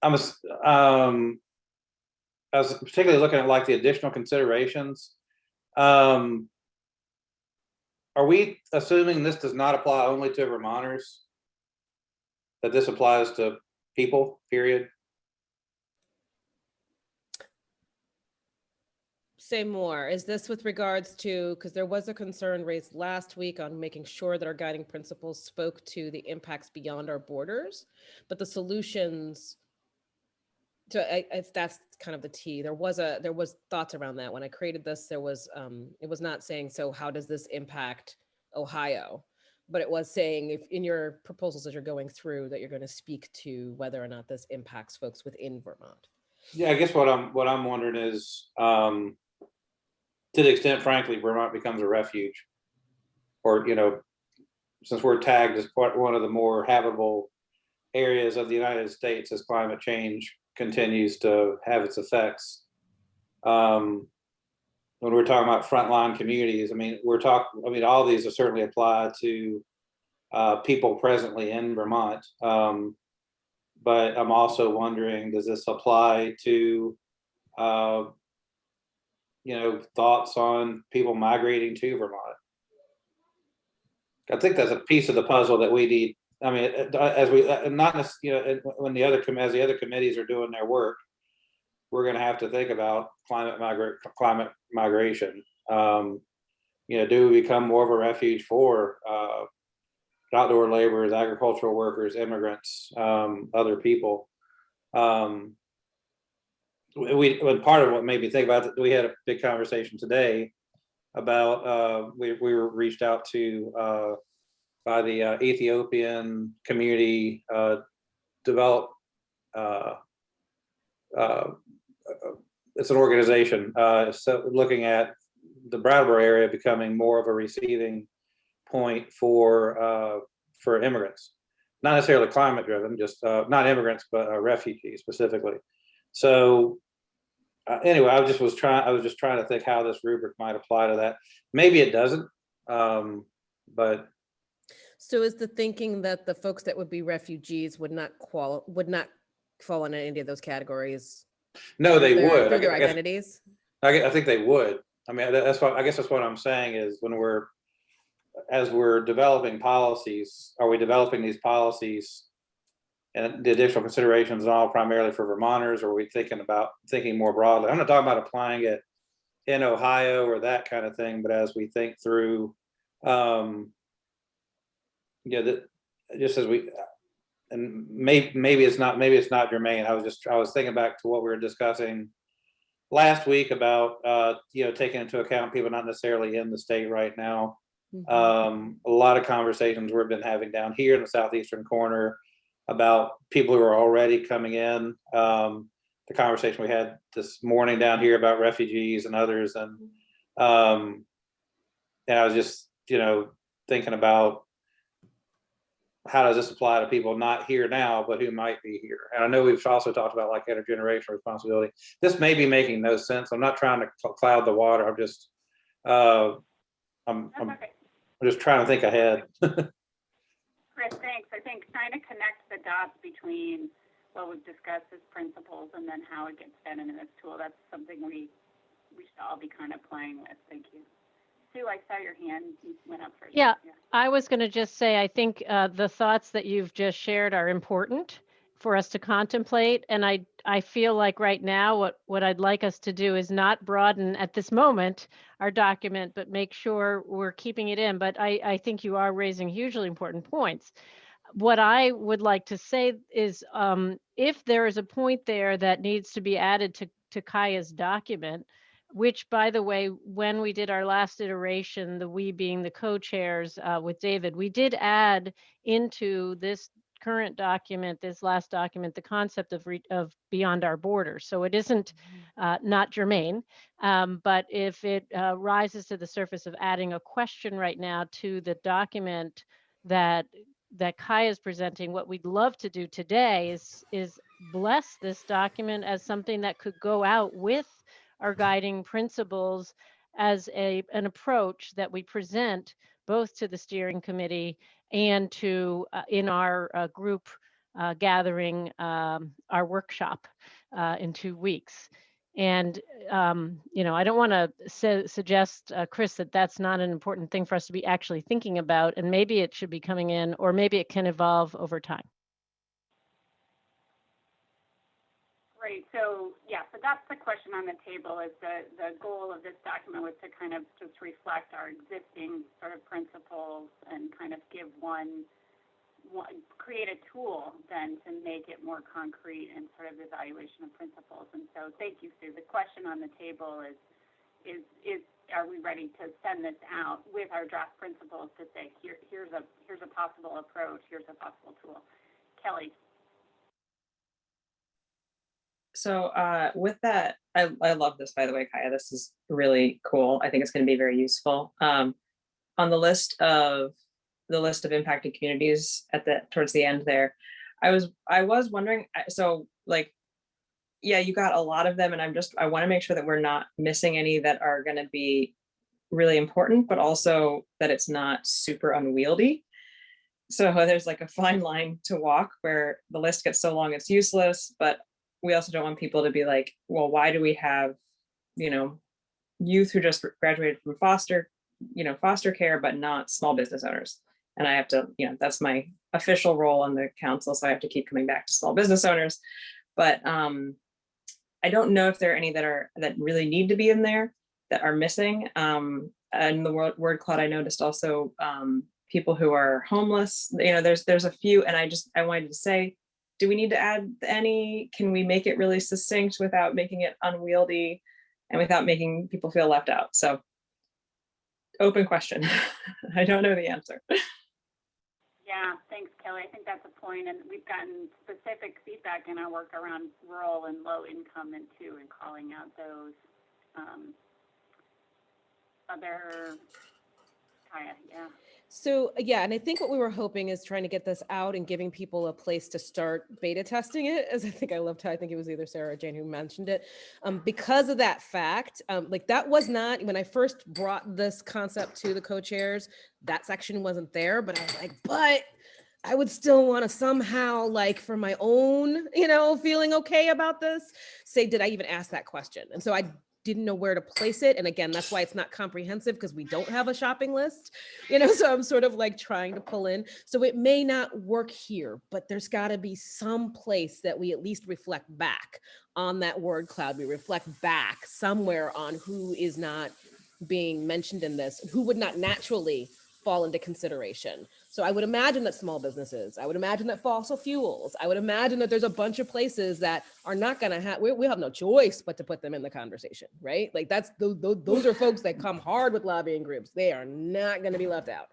I was particularly looking at like the additional considerations. Are we assuming this does not apply only to Vermonters? That this applies to people, period? Say more. Is this with regards to, because there was a concern raised last week on making sure that our guiding principles spoke to the impacts beyond our borders, but the solutions, if that's kind of the T, there was thoughts around that. When I created this, it was not saying, so how does this impact Ohio? But it was saying, if in your proposals as you're going through, that you're going to speak to whether or not this impacts folks within Vermont. Yeah, I guess what I'm wondering is, to the extent, frankly, Vermont becomes a refuge, or, since we're tagged as quite one of the more habitable areas of the United States as climate change continues to have its effects. When we're talking about frontline communities, all these are certainly apply to people presently in Vermont. But I'm also wondering, does this apply to thoughts on people migrating to Vermont? I think that's a piece of the puzzle that we need. I mean, as we not necessarily, when the other committees are doing their work, we're going to have to think about climate migration. Do we become more of a refuge for outdoor laborers, agricultural workers, immigrants, other people? When part of what made me think about it, we had a big conversation today about we were reached out to by the Ethiopian community develop. It's an organization so looking at the Brattleboro area becoming more of a receiving point for immigrants, not necessarily climate driven, just not immigrants but refugees specifically. So anyway, I was just trying to think how this rubric might apply to that. Maybe it doesn't, but. So is the thinking that the folks that would be refugees would not fall in any of those categories? No, they would. Through their identities? I think they would. I mean, that's what I'm saying is as we're developing policies, are we developing these policies and the additional considerations all primarily for Vermonters, or are we thinking more broadly? I'm not talking about applying it in Ohio or that kind of thing, but as we think through, just as we, and maybe it's not germane. I was thinking back to what we were discussing last week about taking into account people not necessarily in the state right now. Mm-hmm. A lot of conversations we've been having down here in the southeastern corner about people who are already coming in. The conversation we had this morning down here about refugees and others, and I was just thinking about how does this apply to people not here now, but who might be here? And I know we've also talked about like intergenerational responsibility. This may be making no sense. I'm not trying to cloud the water. I'm just, I'm just trying to think ahead. Chris, thanks. I think trying to connect the dots between what we've discussed as principles and then how it gets fed into this tool, that's something we should all be kind of playing with. Thank you. Sue, I saw your hand. You went up first. Yeah, I was going to just say, I think the thoughts that you've just shared are important for us to contemplate. And I feel like right now, what I'd like us to do is not broaden at this moment our document, but make sure we're keeping it in. But I think you are raising hugely important points. What I would like to say is if there is a point there that needs to be added to Kaya's document, which, by the way, when we did our last iteration, the we being the co-chairs with David, we did add into this current document, this last document, the concept of beyond our borders. So it isn't not germane, but if it rises to the surface of adding a question right now to the document that Kaya is presenting, what we'd love to do today is bless this document as something that could go out with our guiding principles as an approach that we present both to the steering committee and to in our group gathering, our workshop in 2 weeks. And, I don't want to suggest, Chris, that that's not an important thing for us to be actually thinking about, and maybe it should be coming in, or maybe it can evolve over time. Great. So that's the question on the table. Is the goal of this document was to kind of just reflect our existing sort of principles and kind of give create a tool then to make it more concrete and sort of evaluation of principles. And so thank you, Sue. The question on the table is are we ready to send this out with our draft principles to say here's a possible approach, here's a possible tool. Kelly. So with that, I love this, by the way, Kaya. This is really cool. I think it's going to be very useful. On the list of impacted communities towards the end there, I was wondering. So like, yeah, you got a lot of them, and I want to make sure that we're not missing any that are going to be really important, but also that it's not super unwieldy. So there's like a fine line to walk where the list gets so long it's useless, but we also don't want people to be like, well, why do we have, youth who just graduated from foster care, but not small business owners? And I have to, that's my official role on the council. So I have to keep coming back to small business owners. But I don't know if there are any that really need to be in there that are missing. And the word cloud, I noticed also people who are homeless, there's a few, and I wanted to say, do we need to add any? Can we make it really succinct without making it unwieldy and without making people feel left out? So open question. I don't know the answer. Yeah, thanks, Kelly. I think that's a point, and we've gotten specific feedback in our work around rural and low income and calling out those other, yeah. So yeah, and I think what we were hoping is trying to get this out and giving people a place to start beta testing it, as I loved how I think it was either Sarah or Jane who mentioned it. Because of that fact, like that was not, when I first brought this concept to the co-chairs, that section wasn't there, but I was like, but I would still want to somehow, like for my own, feeling okay about this, say, did I even ask that question? And so I didn't know where to place it. And again, that's why it's not comprehensive, because we don't have a shopping list, so I'm sort of like trying to pull in. So it may not work here, but there's got to be some place that we at least reflect back on that word cloud. We reflect back somewhere on who is not being mentioned in this, who would not naturally fall into consideration. So I would imagine that small businesses, I would imagine that fossil fuels, I would imagine that there's a bunch of places that are not going to have, we have no choice but to put them in the conversation, right? Like those are folks that come hard with lobbying groups. They are not going to be left out.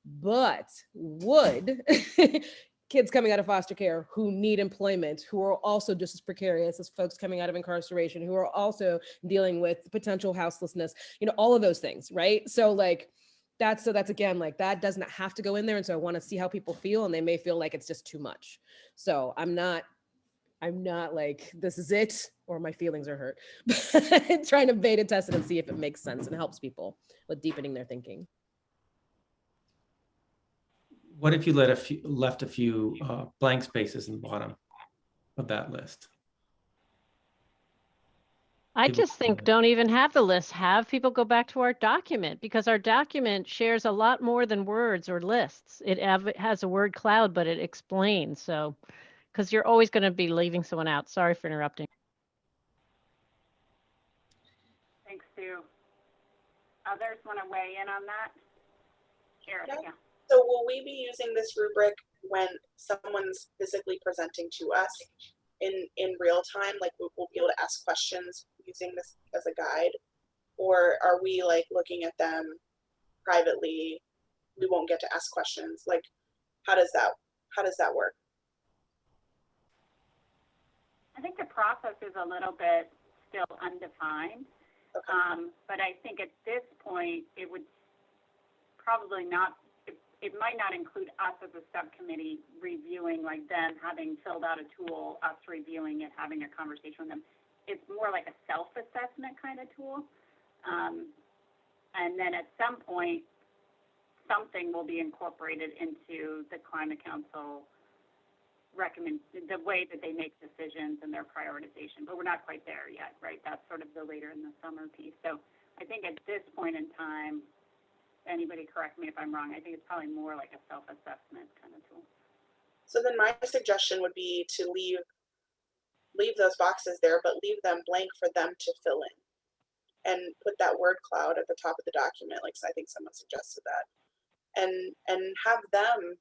But would kids coming out of foster care who need employment, who are also just as precarious as folks coming out of incarceration, who are also dealing with potential houselessness, all of those things, right? So like, that's again, like, that doesn't have to go in there. And so I want to see how people feel, and they may feel like it's just too much. So I'm not like, this is it, or my feelings are hurt. Trying to beta test it and see if it makes sense and helps people with deepening their thinking. What if you left a few blank spaces in the bottom of that list? I People- just think don't even have the list. Have people go back to our document, because our document shares a lot more than words or lists. It has a word cloud, but it explains. So, because you're always going to be leaving someone out. Sorry for interrupting. Thanks, Sue. Others want to weigh in on that? Eris, yeah. So will we be using this rubric when someone's physically presenting to us in real time? Like we'll be able to ask questions using this as a guide? Or are we like looking at them privately? We won't get to ask questions. Like, how does that work? I think the process is a little bit still undefined. Okay. But I think at this point, it would probably not, it might not include us as a subcommittee reviewing, like them having filled out a tool, us reviewing it, having a conversation with them. It's more like a self-assessment kind of tool. And then at some point, something will be incorporated into the Climate Council the way that they make decisions and their prioritization, but we're not quite there yet, right? That's sort of the later in the summer piece. So I think at this point in time, anybody correct me if I'm wrong, I think it's probably more like a self-assessment kind of tool. So then my suggestion would be to leave those boxes there, but leave them blank for them to fill in, and put that word cloud at the top of the document. Like, I think someone suggested that, and have them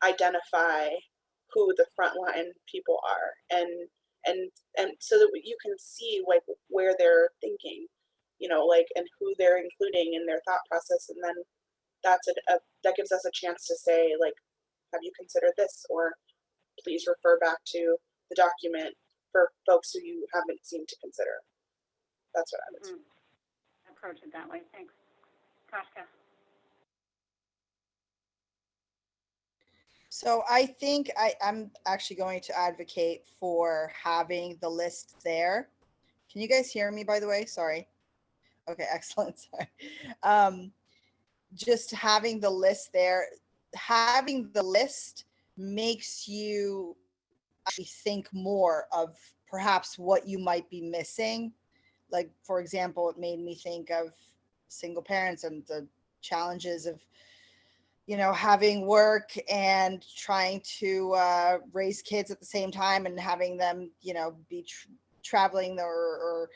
identify who the frontline people are, and so that you can see like where they're thinking, you know, like, and who they're including in their thought process, and then that gives us a chance to say, like, have you considered this, or please refer back to the document for folks who you haven't seemed to consider. That's what I would approach it that way. Thanks. Kashka. So I think I'm actually going to advocate for having the list there. Can you guys hear me, by the way? Sorry. Okay, excellent. Sorry. Just having the list there, having the list makes you actually think more of perhaps what you might be missing. Like, for example, it made me think of single parents and the challenges of, you know, having work and trying to raise kids at the same time, and having them, you know, be traveling or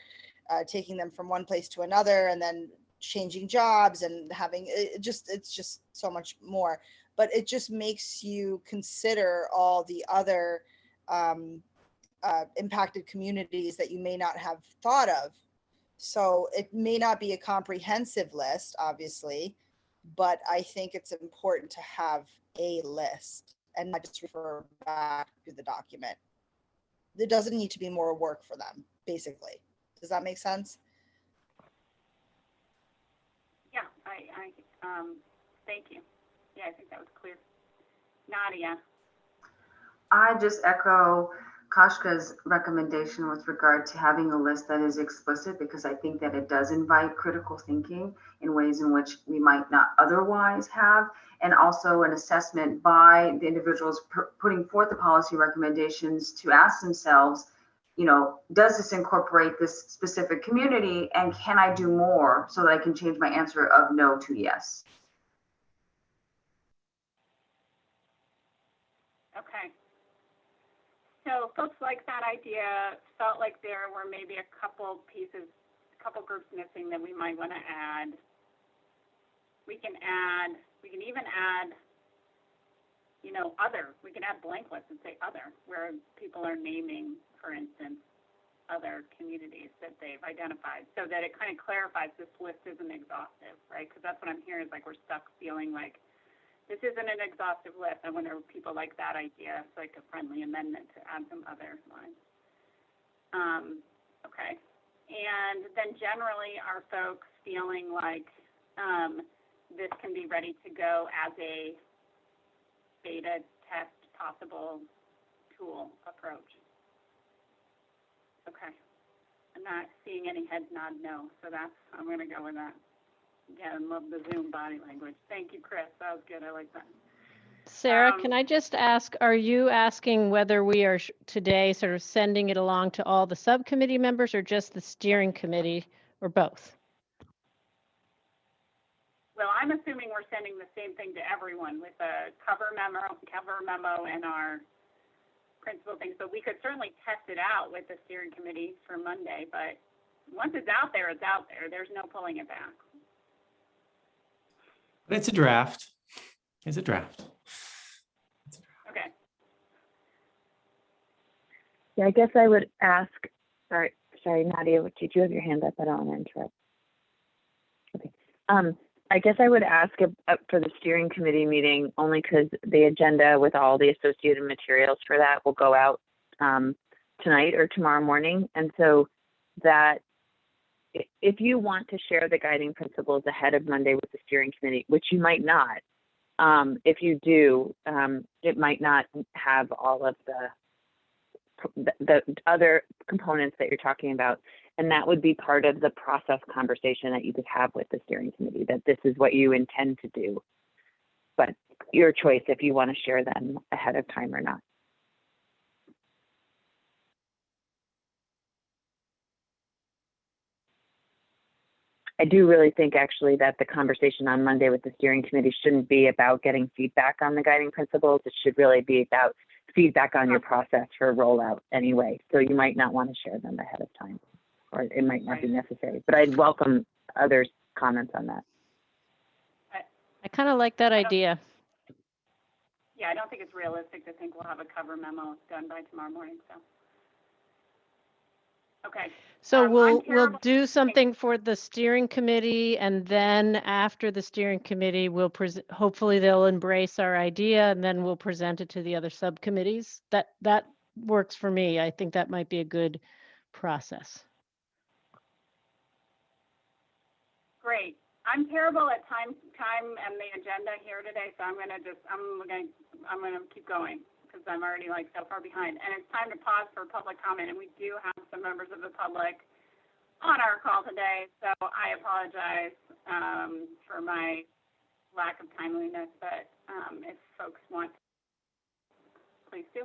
taking them from one place to another, and then changing jobs, and having it's just so much more. But it just makes you consider all the other impacted communities that you may not have thought of. So it may not be a comprehensive list, obviously, but I think it's important to have a list and not just refer back to the document. There doesn't need to be more work for them, basically. Does that make sense? Yeah, I thank you. Yeah, I think that was clear. Nadia. I just echo Kashka's recommendation with regard to having a list that is explicit, because I think that it does invite critical thinking in ways in which we might not otherwise have, and also an assessment by the individuals putting forth the policy recommendations to ask themselves, you know, does this incorporate this specific community, and can I do more so that I can change my answer of no to yes? Okay. So folks like that idea, felt like there were maybe a couple pieces, a couple groups missing that we might want to add. We can even add, you know, other. We can add blank lists and say other, where people are naming, for instance, other communities that they've identified, so that it kind of clarifies this list isn't exhaustive, right? Because that's what I'm hearing is like we're stuck feeling like this isn't an exhaustive list. I wonder if people like that idea. It's like a friendly amendment to add some other lines. Okay. And then generally, are folks feeling like this can be ready to go as a beta test possible tool approach. Okay. I'm not seeing any heads nod no, so that's, I'm going to go with that. Again, love the Zoom body language. Thank you, Chris. That was good. I like that. Sarah, can I just ask, are you asking whether we are today sort of sending it along to all the subcommittee members or just the steering committee or both? Well, I'm assuming we're sending the same thing to everyone with a cover memo and our principal things, but we could certainly test it out with the steering committee for Monday, but once it's out there, it's out there. There's no pulling it back. But it's a draft. It's a draft. Okay. Yeah, I guess I would ask, sorry, Nadia, did you have your hand up? I don't want to interrupt. Okay. I guess I would ask for the steering committee meeting only because the agenda with all the associated materials for that will go out tonight or tomorrow morning. And so that if you want to share the guiding principles ahead of Monday with the steering committee, which you might not, if you do, it might not have all of the other components that you're talking about. And that would be part of the process conversation that you could have with the steering committee, that this is what you intend to do. But your choice if you want to share them ahead of time or not. I do really think actually that the conversation on Monday with the steering committee shouldn't be about getting feedback on the guiding principles. It should really be about feedback on your process for rollout anyway. So you might not want to share them ahead of time, or it might not be necessary, but I'd welcome others' comments on that. I kind of like that idea. Yeah, I don't think it's realistic to think we'll have a cover memo done by tomorrow morning, so. Okay. So we'll do something for the steering committee, and then after the steering committee, we'll hopefully they'll embrace our idea, and then we'll present it to the other subcommittees. That works for me. I think that might be a good process. Great. I'm terrible at time and the agenda here today, so I'm gonna keep going because I'm already like so far behind. And it's time to pause for public comment, and we do have some members of the public on our call today, so I apologize for my lack of timeliness, but if folks want, please do.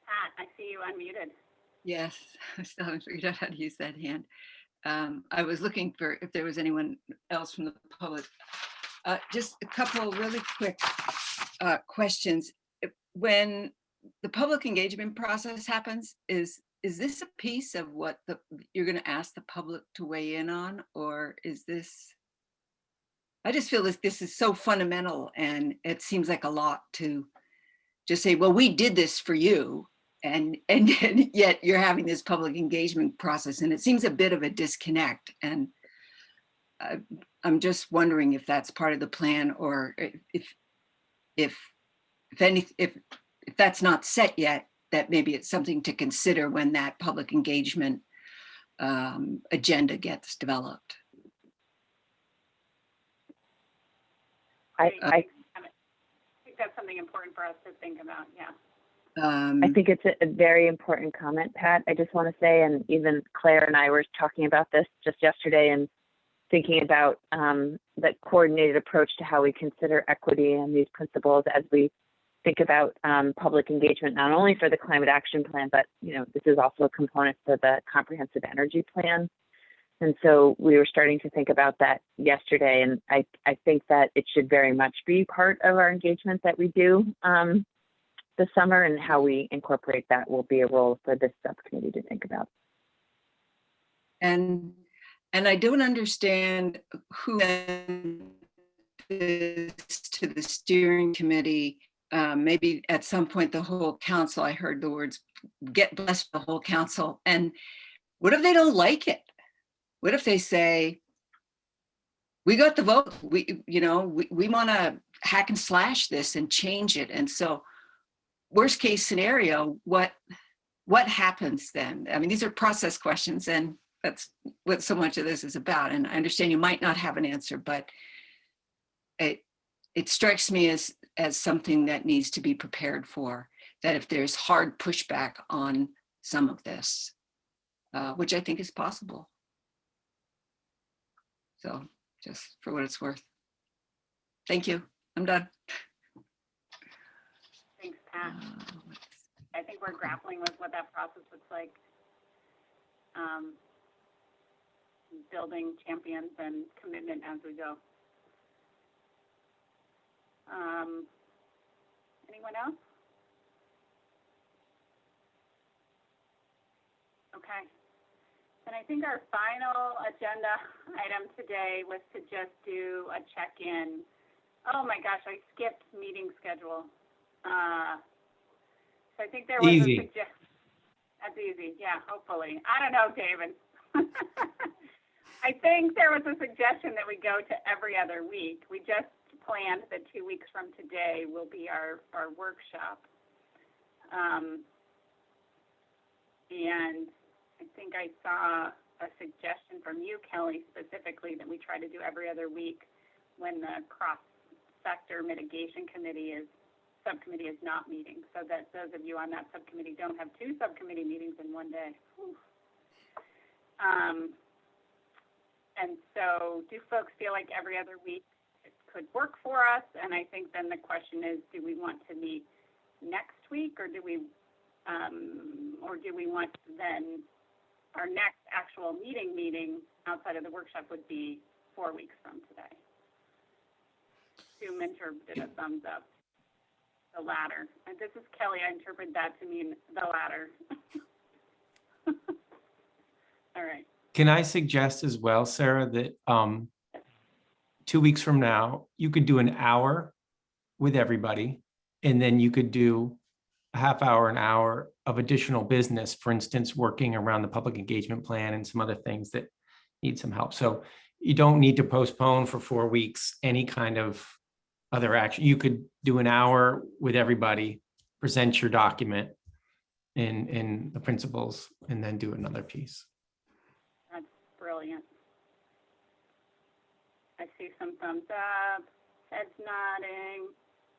Pat, I see you unmuted. Yes, I still haven't figured out how to use that hand. I was looking for if there was anyone else from the public. Just a couple really quick questions. When the public engagement process happens, is this a piece of what you're going to ask the public to weigh in on, or is this? I just feel this is so fundamental, and it seems like a lot to just say, well, we did this for you. And yet you're having this public engagement process, and it seems a bit of a disconnect. And I'm just wondering if that's part of the plan, or if that's not set yet, that maybe it's something to consider when that public engagement agenda gets developed. I think that's something important for us to think about. Yeah. I think it's a very important comment, Pat. I just want to say, and even Claire and I were talking about this just yesterday and thinking about the coordinated approach to how we consider equity and these principles as we think about public engagement, not only for the climate action plan, but this is also a component for the comprehensive energy plan. And so we were starting to think about that yesterday, and I think that it should very much be part of our engagement that we do this summer, and how we incorporate that will be a role for this subcommittee to think about. And I don't understand who is to the steering committee. Maybe at some point the whole council, I heard the words, get blessed the whole council. And what if they don't like it? What if they say, we got the vote, we want to hack and slash this and change it. And so worst case scenario, what what happens then? I mean, these are process questions, and that's what so much of this is about. And I understand you might not have an answer, but it strikes me as something that needs to be prepared for, that if there's hard pushback on some of this, which I think is possible. So just for what it's worth. Thank you. I'm done. Thanks, Pat. I think we're grappling with what that process looks like. Building champions and commitment as we go. Anyone else? Okay. And I think our final agenda item today was to just do a check-in. Oh my gosh, I skipped meeting schedule. So I think there was a suggestion. That's easy, yeah, hopefully. I don't know, David. I think there was a suggestion that we go to every other week. We just planned that 2 weeks from today will be our workshop. And I think I saw a suggestion from you, Kelly, specifically that we try to do every other week when the cross-sector mitigation subcommittee is not meeting, so that those of you on that subcommittee don't have 2 subcommittee meetings in one day. And so do folks feel like every other week it could work for us? And I think then the question is, do we want to meet next week, or do we want to then, our next actual meeting outside of the workshop would be 4 weeks from today? Zoom interpreted a thumbs up. The latter. And this is Kelly. I interpret that to mean the latter. All right. Can I suggest as well, Sarah, that 2 weeks from now, you could do an hour with everybody, and then you could do a half hour, an hour of additional business, for instance, working around the public engagement plan and some other things that need some help. So you don't need to postpone for 4 weeks any kind of other action. You could do an hour with everybody, present your document in the principles, and then do another piece. That's brilliant. I see some thumbs up, heads nodding.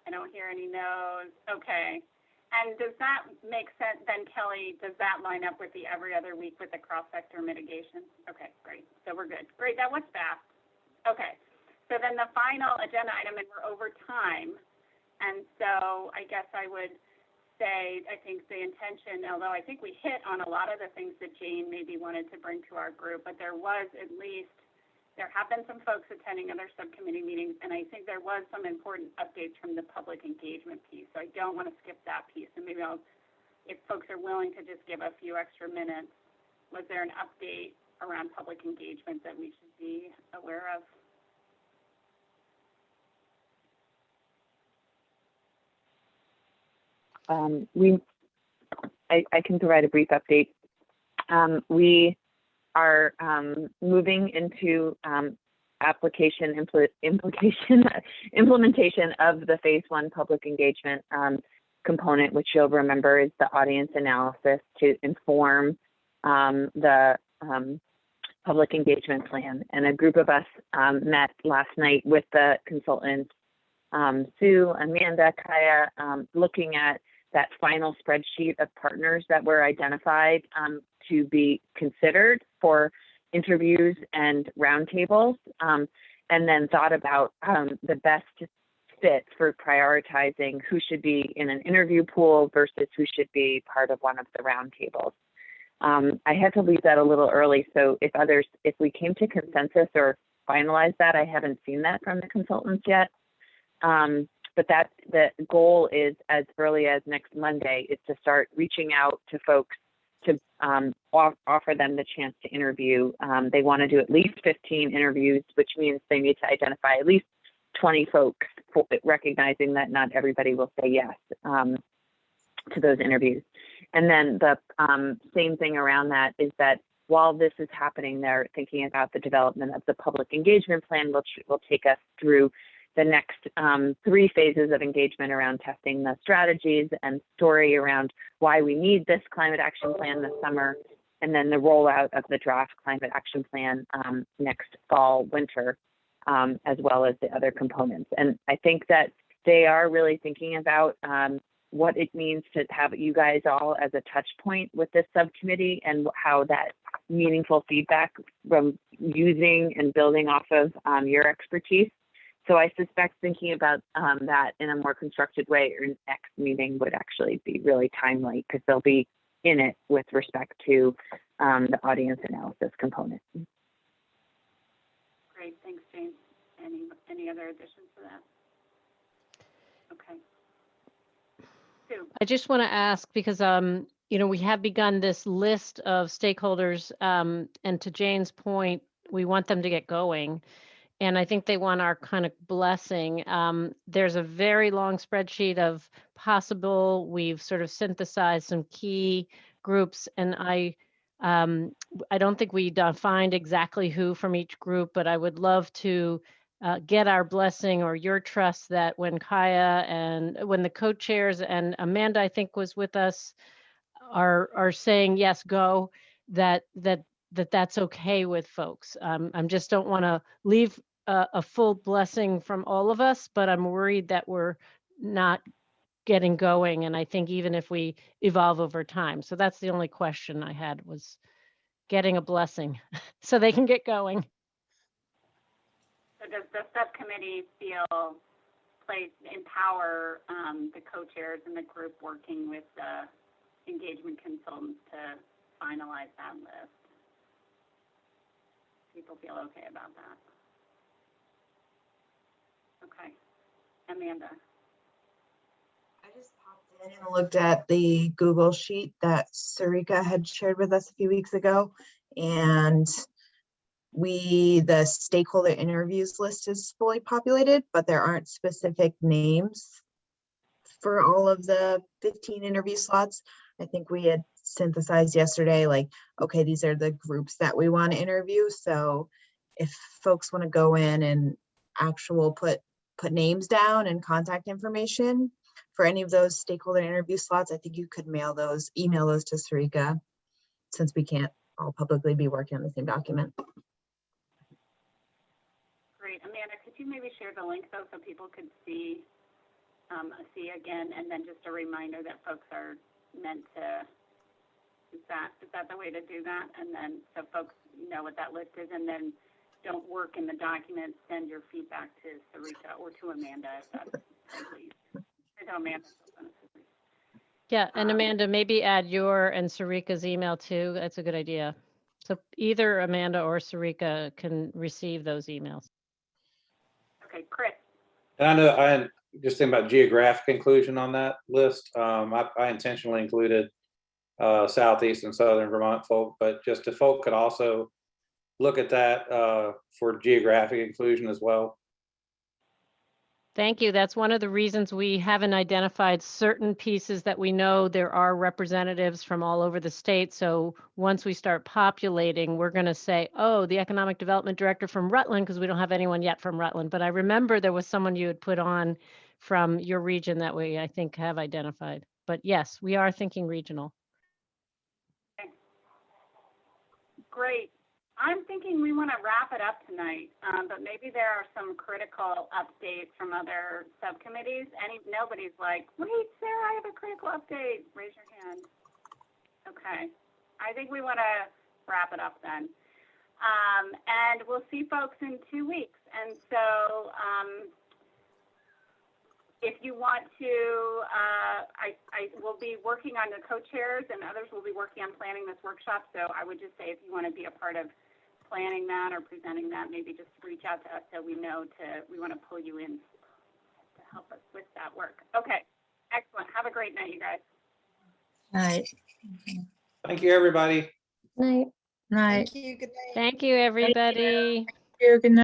I don't hear any no's. Okay. And does that make sense then, Kelly? Does that line up with the every other week with the cross-sector mitigation? Okay, great. So we're good. Great, that was fast. Okay. So then the final agenda item, and we're over time. And so I guess I would say, I think the intention, although I think we hit on a lot of the things that Jane maybe wanted to bring to our group, but there have been some folks attending other subcommittee meetings, and I think there was some important updates from the public engagement piece. So I don't want to skip that piece. And maybe if folks are willing to just give a few extra minutes, was there an update around public engagement that we should be aware of? I can provide a brief update. We are moving into implementation of the phase 1 public engagement component, which you'll remember is the audience analysis to inform the public engagement plan. And a group of us met last night with the consultants, Sue, Amanda, Kaya, looking at that final spreadsheet of partners that were identified to be considered for interviews and roundtables, and then thought about the best fit for prioritizing who should be in an interview pool versus who should be part of one of the roundtables. I had to leave that a little early, so if we came to consensus or finalized that, I haven't seen that from the consultants yet. But the goal is, as early as next Monday, is to start reaching out to folks to offer them the chance to interview. They want to do at least 15 interviews, which means they need to identify at least 20 folks, recognizing that not everybody will say yes to those interviews. And then the same thing around that is that while this is happening, they're thinking about the development of the public engagement plan, which will take us through the next 3 phases of engagement around testing the strategies and story around why we need this climate action plan this summer, and then the rollout of the draft climate action plan next fall, winter, as well as the other components. And I think that they are really thinking about what it means to have you guys all as a touch point with this subcommittee, and how that meaningful feedback from using and building off of your expertise. So I suspect thinking about that in a more constructed way or next meeting would actually be really timely, because they'll be in it with respect to the audience analysis component. Great, thanks, James. Any other additions to that? Okay. Sue. I just want to ask, because we have begun this list of stakeholders, and to Jane's point, we want them to get going. And I think they want our kind of blessing. There's a very long spreadsheet of possible. We've sort of synthesized some key groups, and I don't think we defined exactly who from each group, but I would love to get our blessing or your trust that when Kaya and when the co-chairs and Amanda, I think, was with us, are saying yes, go, that's okay with folks. I just don't want to leave a full blessing from all of us, but I'm worried that we're not getting going. And I think even if we evolve over time. So that's the only question I had, was getting a blessing so they can get going. So does the subcommittee feel empower the co-chairs and the group working with the engagement consultants to finalize that list? People feel okay about that? Okay. Amanda. I just popped in and looked at the Google sheet that Sarika had shared with us a few weeks ago, and the stakeholder interviews list is fully populated, but there aren't specific names for all of the 15 interview slots. I think we had synthesized yesterday, like, okay, these are the groups that we want to interview. So if folks want to go in and put names down and contact information for any of those stakeholder interview slots, I think you could email those to Sarika, since we can't all publicly be working on the same document. Great. Amanda, could you maybe share the link though, so people could see again, and then just a reminder that folks are meant to, is that the way to do that? And then so folks know what that list is, and then don't work in the document, send your feedback to Sarika or to Amanda, if that's please. Or to Amanda. Yeah, and Amanda, maybe add your and Sarika's email too. That's a good idea. So either Amanda or Sarika can receive those emails. Okay, Chris. And I know I just think about geographic inclusion on that list. I intentionally included Southeast and Southern Vermont folk, but just if folk could also look at that for geographic inclusion as well. Thank you. That's one of the reasons we haven't identified certain pieces that we know there are representatives from all over the state. So once we start populating, we're going to say, oh, the economic development director from Rutland, because we don't have anyone yet from Rutland. But I remember there was someone you had put on from your region that we, I think, have identified. But yes, we are thinking regional. Okay. Great. I'm thinking we want to wrap it up tonight, but maybe there are some critical updates from other subcommittees. Nobody's like, wait, Sarah, I have a critical update. Raise your hand. Okay. I think we want to wrap it up then. And we'll see folks in 2 weeks. And so if you want to, I will be working on the co-chairs, and others will be working on planning this workshop. So I would just say, if you want to be a part of planning that or presenting that, maybe just reach out to us so we know we want to pull you in to help us with that work. Okay, excellent. Have a great night, you guys. Night. Thank you, everybody. Night. Night. Thank you. Good night. Thank you, everybody. Thank you. Good night.